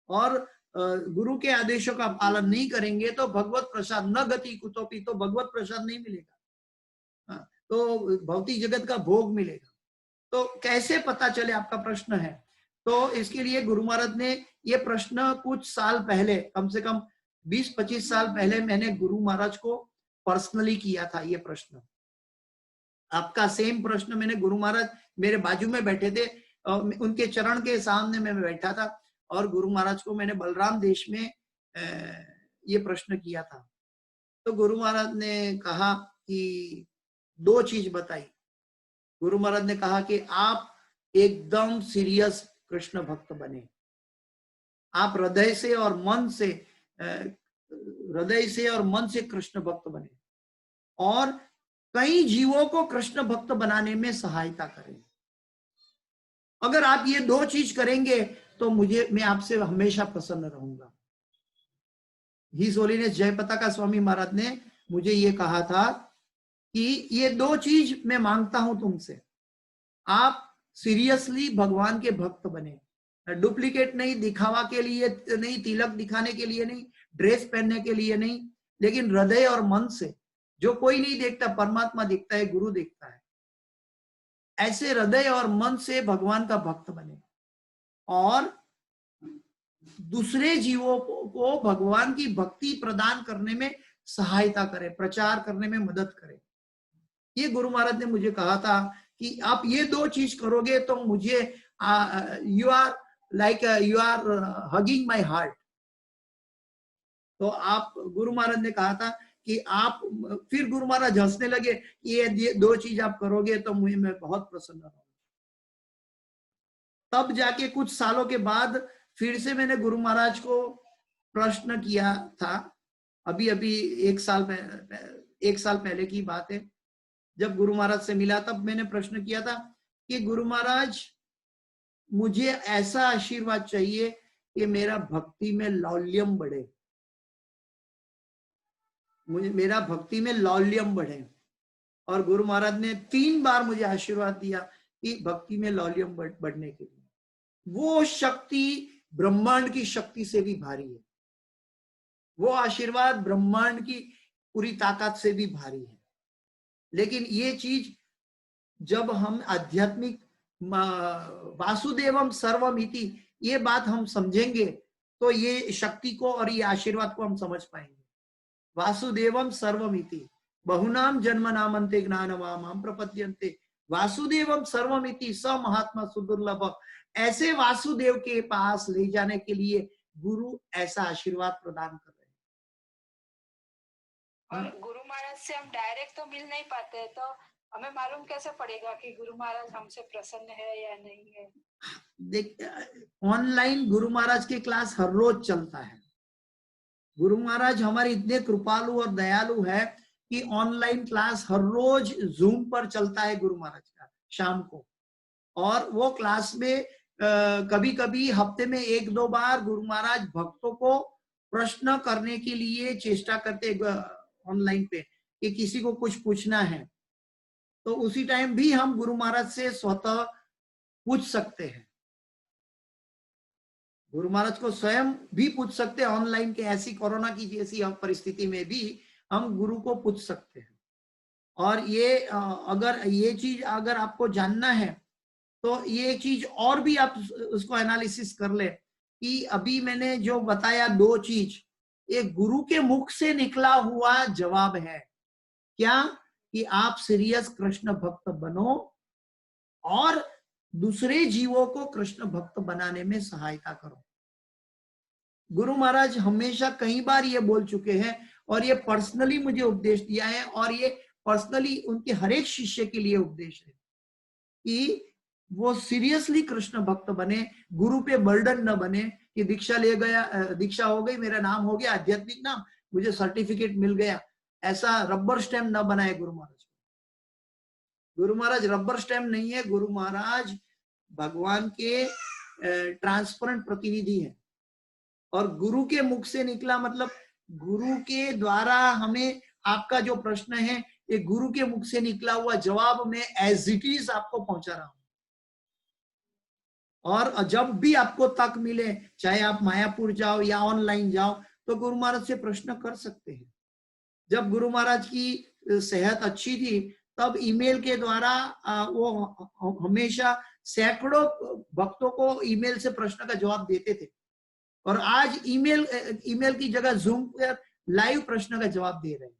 और गुरु के आदेशों का पालन नहीं करेंगे तो भगवत प्रसाद न गति कुतोपि, तो भगवत प्रसाद नहीं मिलेगा, तो भौतिक जगत का भोग मिलेगा। तो कैसे पता चले, आपका प्रश्न है। तो इसके लिए गुरु महाराज ने ये प्रश्न कुछ साल पहले, कम से कम 20-25 साल पहले मैंने गुरु महाराज को पर्सनली किया था ये प्रश्न। आपका सेम प्रश्न मैंने गुरु महाराज मेरे बाजू में बैठे थे, उनके चरण के सामने मैं बैठा था, और गुरु महाराज को मैंने बलराम देश में ये प्रश्न किया था। तो गुरु महाराज ने कहा कि 2 चीज बताई। गुरु महाराज ने कहा कि आप एकदम सीरियस कृष्ण भक्त बने, आप हृदय से और मन से कृष्ण भक्त बने, और कई जीवों को कृष्ण भक्त बनाने में सहायता करें। अगर आप ये 2 चीज करेंगे तो मैं आपसे हमेशा प्रसन्न रहूंगा। हिज होलीनेस जयपताका स्वामी महाराज ने मुझे ये कहा था कि ये 2 चीज मैं मांगता हूं तुमसे, आप सीरियसली भगवान के भक्त बने, डुप्लीकेट नहीं, दिखावा के लिए नहीं, तिलक दिखाने के लिए नहीं, ड्रेस पहनने के लिए नहीं, लेकिन हृदय और मन से। जो कोई नहीं देखता, परमात्मा देखता है, गुरु देखता है। ऐसे हृदय और मन से भगवान का भक्त बने, और दूसरे जीवों को भगवान की भक्ति प्रदान करने में सहायता करे, प्रचार करने में मदद करे। ये गुरु महाराज ने मुझे कहा था कि आप ये 2 चीज करोगे तो मुझे you are like you are hugging my heart. तो आप गुरु महाराज ने कहा था कि आप, फिर गुरु महाराज हंसने लगे कि ये 2 चीज आप करोगे तो मुझे, मैं बहुत प्रसन्न रहूंगा। तब जाके कुछ सालों के बाद फिर से मैंने गुरु महाराज को प्रश्न किया था। अभी अभी 1 साल पहले की बात है, जब गुरु महाराज से मिला तब मैंने प्रश्न किया था कि गुरु महाराज, मुझे ऐसा आशीर्वाद चाहिए कि मेरा भक्ति में लौल्यम बढ़े, मुझे मेरा भक्ति में लौल्यम बढ़े। और गुरु महाराज ने 3 बार मुझे आशीर्वाद दिया कि भक्ति में लौल्यम बढ़ने के लिए। वो शक्ति ब्रह्मांड की शक्ति से भी भारी है, वो आशीर्वाद ब्रह्मांड की पूरी ताकत से भी भारी है। लेकिन ये चीज जब हम आध्यात्मिक वासुदेवम सर्वमिति, ये बात हम समझेंगे तो ये शक्ति को और ये आशीर्वाद को हम समझ पाएंगे। वासुदेवम सर्वमिति बहुनाम जन्म नामंते ज्ञानवाम प्रपद्यन्ते वासुदेवम सर्वमिति स महात्मा सुदुर्लभ। ऐसे वासुदेव के पास ले जाने के लिए गुरु ऐसा आशीर्वाद प्रदान कर रहे हैं। और गुरु महाराज से हम डायरेक्ट तो मिल नहीं पाते, तो हमें मालूम कैसे पड़ेगा कि गुरु महाराज हमसे प्रसन्न है या नहीं है? देख, ऑनलाइन गुरु महाराज के क्लास हर रोज चलता है। गुरु महाराज हमारे इतने कृपालु और दयालु है कि ऑनलाइन क्लास हर रोज जूम पर चलता है गुरु महाराज का शाम को। और वो क्लास में कभी कभी हफ्ते में 1-2 बार गुरु महाराज भक्तों को प्रश्न करने के लिए चेष्टा करते ऑनलाइन पे कि किसी को कुछ पूछना है, तो उसी टाइम भी हम गुरु महाराज से स्वतः पूछ सकते हैं। गुरु महाराज को स्वयं भी पूछ सकते हैं ऑनलाइन के, ऐसी कोरोना की जैसी परिस्थिति में भी हम गुरु को पूछ सकते हैं। और ये अगर ये चीज अगर आपको जानना है तो ये चीज और भी आप उसको एनालिसिस कर ले कि अभी मैंने जो बताया 2 चीज, ये गुरु के मुख से निकला हुआ जवाब है। क्या? कि आप सीरियस कृष्ण भक्त बनो और दूसरे जीवों को कृष्ण भक्त बनाने में सहायता करो। गुरु महाराज हमेशा कई बार ये बोल चुके हैं और ये पर्सनली मुझे उपदेश दिया है, और ये पर्सनली उनके हर एक शिष्य के लिए उपदेश है कि वो सीरियसली कृष्ण भक्त बने, गुरु पे बर्डन न बने कि दीक्षा ले गया, दीक्षा हो गई, मेरा नाम हो गया आध्यात्मिक नाम, मुझे सर्टिफिकेट मिल गया, ऐसा रबर स्टैम्प न बनाए गुरु महाराज। गुरु महाराज रबर स्टैम्प नहीं है, गुरु महाराज भगवान के ट्रांसपेरेंट प्रतिनिधि है। और गुरु के मुख से निकला मतलब गुरु के द्वारा हमें आपका जो प्रश्न है ये गुरु के मुख से निकला हुआ जवाब में एज इट इज आपको पहुंचा रहा हूं। और जब भी आपको तक मिले, चाहे आप मायापुर जाओ या ऑनलाइन जाओ, तो गुरु महाराज से प्रश्न कर सकते हैं। जब गुरु महाराज की सेहत अच्छी थी तब ईमेल के द्वारा वो हमेशा सैकड़ों भक्तों को ईमेल से प्रश्न का जवाब देते थे, और आज ईमेल की जगह जूम पर लाइव प्रश्न का जवाब दे रहे हैं।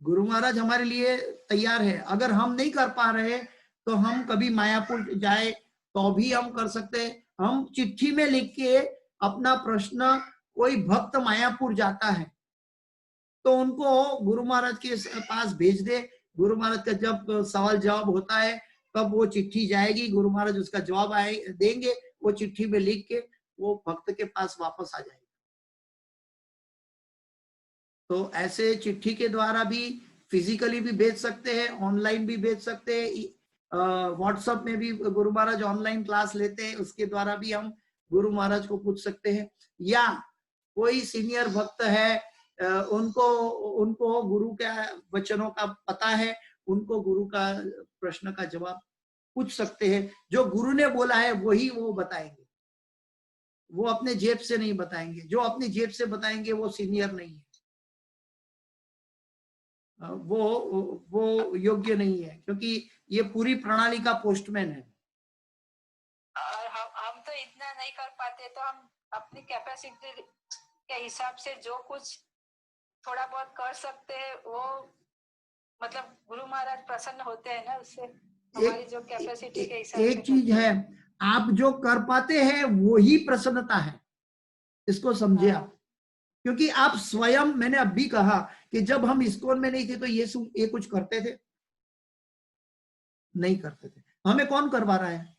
गुरु महाराज हमारे लिए तैयार है। अगर हम नहीं कर पा रहे तो हम कभी मायापुर जाए तो भी हम कर सकते हैं। हम चिट्ठी में लिख के अपना प्रश्न, कोई भक्त मायापुर जाता है तो उनको गुरु महाराज के पास भेज दे। गुरु महाराज का जब सवाल जवाब होता है तब वो चिट्ठी जाएगी, गुरु महाराज उसका जवाब देंगे, वो चिट्ठी में लिख के वो भक्त के पास वापस आ जाएगी। तो ऐसे चिट्ठी के द्वारा भी फिजिकली भी भेज सकते हैं, ऑनलाइन भी भेज सकते हैं। व्हाट्सएप में भी गुरु महाराज ऑनलाइन क्लास लेते हैं, उसके द्वारा भी हम गुरु महाराज को पूछ सकते हैं। या कोई सीनियर भक्त है, उनको गुरु के वचनों का पता है, उनको गुरु का प्रश्न का जवाब पूछ सकते हैं। जो गुरु ने बोला है वही वो बताएंगे, वो अपने जेब से नहीं बताएंगे। जो अपनी जेब से बताएंगे वो सीनियर नहीं है, वो योग्य नहीं है, क्योंकि ये पूरी प्रणाली का पोस्टमैन है। और हम तो इतना नहीं कर पाते, तो हम अपनी कैपेसिटी के हिसाब से जो कुछ थोड़ा बहुत कर सकते हैं, वो मतलब गुरु महाराज प्रसन्न होते हैं ना उससे, हमारी जो कैपेसिटी के हिसाब से एक चीज है, आप जो कर पाते हैं वो ही प्रसन्नता है, इसको समझे आप। क्योंकि आप स्वयं, मैंने अभी कहा कि जब हम इस्कॉन में नहीं थे तो ये कुछ करते थे? नहीं करते थे। हमें कौन करवा रहा है?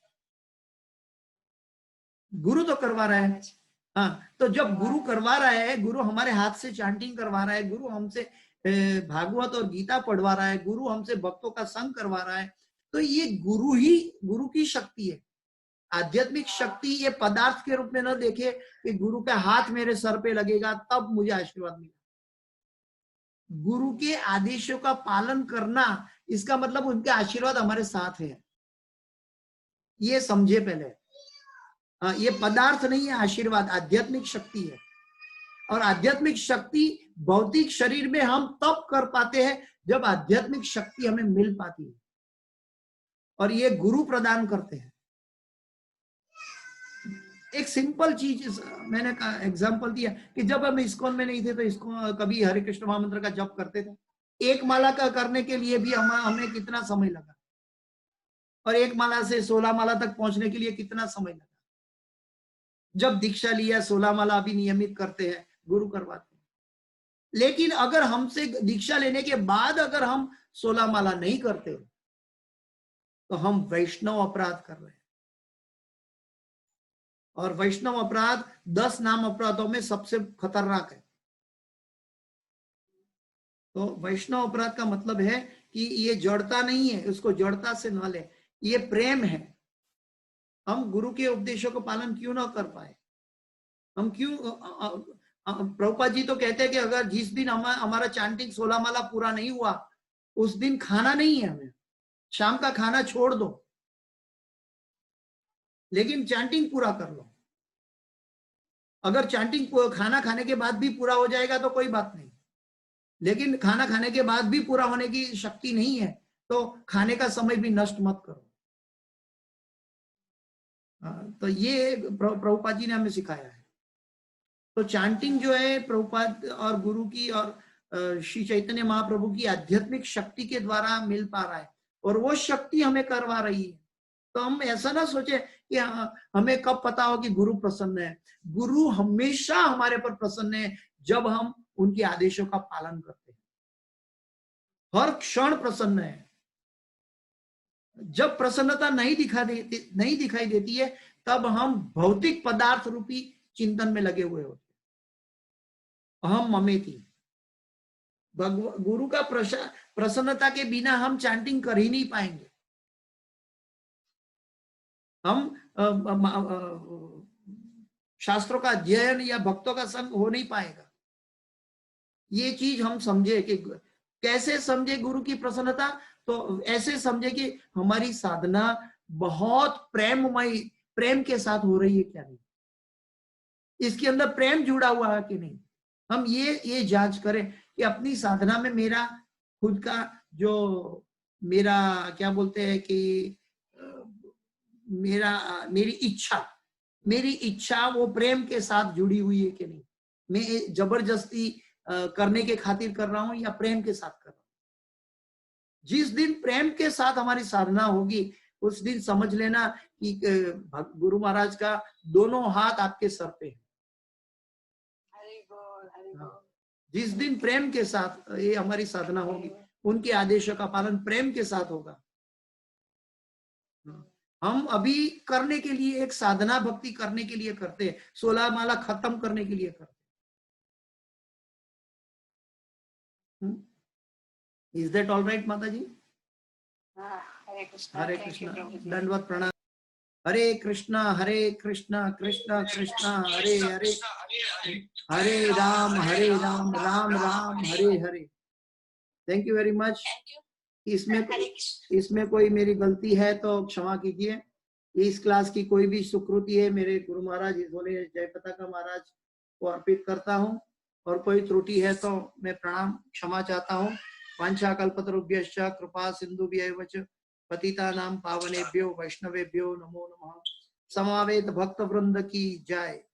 गुरु तो करवा रहा है। हाँ, तो जब गुरु करवा रहा है, गुरु हमारे हाथ से चैंटिंग करवा रहा है, गुरु हमसे भागवत और गीता पढ़वा रहा है, गुरु हमसे भक्तों का संग करवा रहा है, तो ये गुरु ही, गुरु की शक्ति है। आध्यात्मिक शक्ति ये पदार्थ के रूप में न देखे कि गुरु का हाथ मेरे सर पे लगेगा तब मुझे आशीर्वाद मिलेगा। गुरु के आदेशों का पालन करना, इसका मतलब उनके आशीर्वाद हमारे साथ है, ये समझे पहले। ये पदार्थ नहीं है, आशीर्वाद आध्यात्मिक शक्ति है। और आध्यात्मिक शक्ति भौतिक शरीर में हम तब कर पाते हैं जब आध्यात्मिक शक्ति हमें मिल पाती है, और ये गुरु प्रदान करते हैं। एक सिंपल चीज मैंने एग्जांपल दिया कि जब हम इस्कॉन में नहीं थे तो इसको कभी हरे कृष्ण महामंत्र का जप करते थे। एक माला का करने के लिए भी हमें कितना समय लगा, और एक माला से 16 माला तक पहुंचने के लिए कितना समय लगा। जब दीक्षा लिया 16 माला अभी नियमित करते हैं, गुरु करवाते हैं। लेकिन अगर हमसे दीक्षा लेने के बाद अगर हम 16 माला नहीं करते तो हम वैष्णव अपराध कर रहे हैं। और वैष्णव अपराध 10 नाम अपराधों में सबसे खतरनाक है। तो वैष्णव अपराध का मतलब है कि ये जड़ता नहीं है, उसको जड़ता से न ले, ये प्रेम है। हम गुरु के उपदेशों का पालन क्यों ना कर पाए? हम क्यों? प्रभुपाद जी तो कहते हैं कि अगर जिस दिन हमारा चैंटिंग 16 माला पूरा नहीं हुआ, उस दिन खाना नहीं है, हमें शाम का खाना छोड़ दो, लेकिन चैंटिंग पूरा कर लो। अगर चैंटिंग खाना खाने के बाद भी पूरा हो जाएगा तो कोई बात नहीं, लेकिन खाना खाने के बाद भी पूरा होने की शक्ति नहीं है तो खाने का समय भी नष्ट मत करो। तो ये प्रभुपाद जी ने हमें सिखाया है। तो चैंटिंग जो है प्रभुपाद और गुरु की और श्री चैतन्य महाप्रभु की आध्यात्मिक शक्ति के द्वारा मिल पा रहा है, और वो शक्ति हमें करवा रही है। तो हम ऐसा ना सोचे कि हमें कब पता हो कि गुरु प्रसन्न है। गुरु हमेशा हमारे पर प्रसन्न है जब हम उनके आदेशों का पालन करते हैं, हर क्षण प्रसन्न है। जब प्रसन्नता नहीं दिखाई देती है तब हम भौतिक पदार्थ रूपी चिंतन में लगे हुए होते हैं। अहम ममेति। गुरु का प्रसन्नता के बिना हम चैंटिंग कर ही नहीं पाएंगे। हम शास्त्रों का अध्ययन या भक्तों का संग हो नहीं पाएगा। ये चीज हम समझे कि कैसे समझे गुरु की प्रसन्नता? तो ऐसे समझे कि हमारी साधना बहुत प्रेममयी, प्रेम के साथ हो रही है क्या नहीं, इसके अंदर प्रेम जुड़ा हुआ है कि नहीं। हम ये जांच करें कि अपनी साधना में मेरा खुद का जो मेरा क्या बोलते हैं कि मेरी इच्छा वो प्रेम के साथ जुड़ी हुई है कि नहीं। मैं जबरदस्ती करने के खातिर कर रहा हूं या प्रेम के साथ कर रहा हूं। जिस दिन प्रेम के साथ हमारी साधना होगी उस दिन समझ लेना कि गुरु महाराज का दोनों हाथ आपके सर पे है। जिस दिन प्रेम के साथ ये हमारी साधना होगी, उनके आदेशों का पालन प्रेम के साथ होगा। हम अभी करने के लिए, एक साधना भक्ति करने के लिए करते हैं, 16 माला खत्म करने के लिए करते हैं। इज दैट ऑल राइट माता जी? हरे कृष्णा, दंडवत प्रणाम। Hare Krishna Krishna Krishna Hare Hare, Hare Ram Ram Ram Hare Hare. Thank you very much. इसमें कोई मेरी गलती है तो क्षमा कीजिए। इस क्लास की कोई भी सुकृति है मेरे गुरु महाराज बोले जय पताका महाराज को अर्पित करता हूँ, और कोई त्रुटि है तो मैं प्रणाम क्षमा चाहता हूँ। वांछा कल्पतरुभ्यश्च कृपा सिंधुभ्यैव च पतितानां पावनेभ्यो वैष्णवेभ्यो नमो नमः। समावेत भक्त वृंद की जय।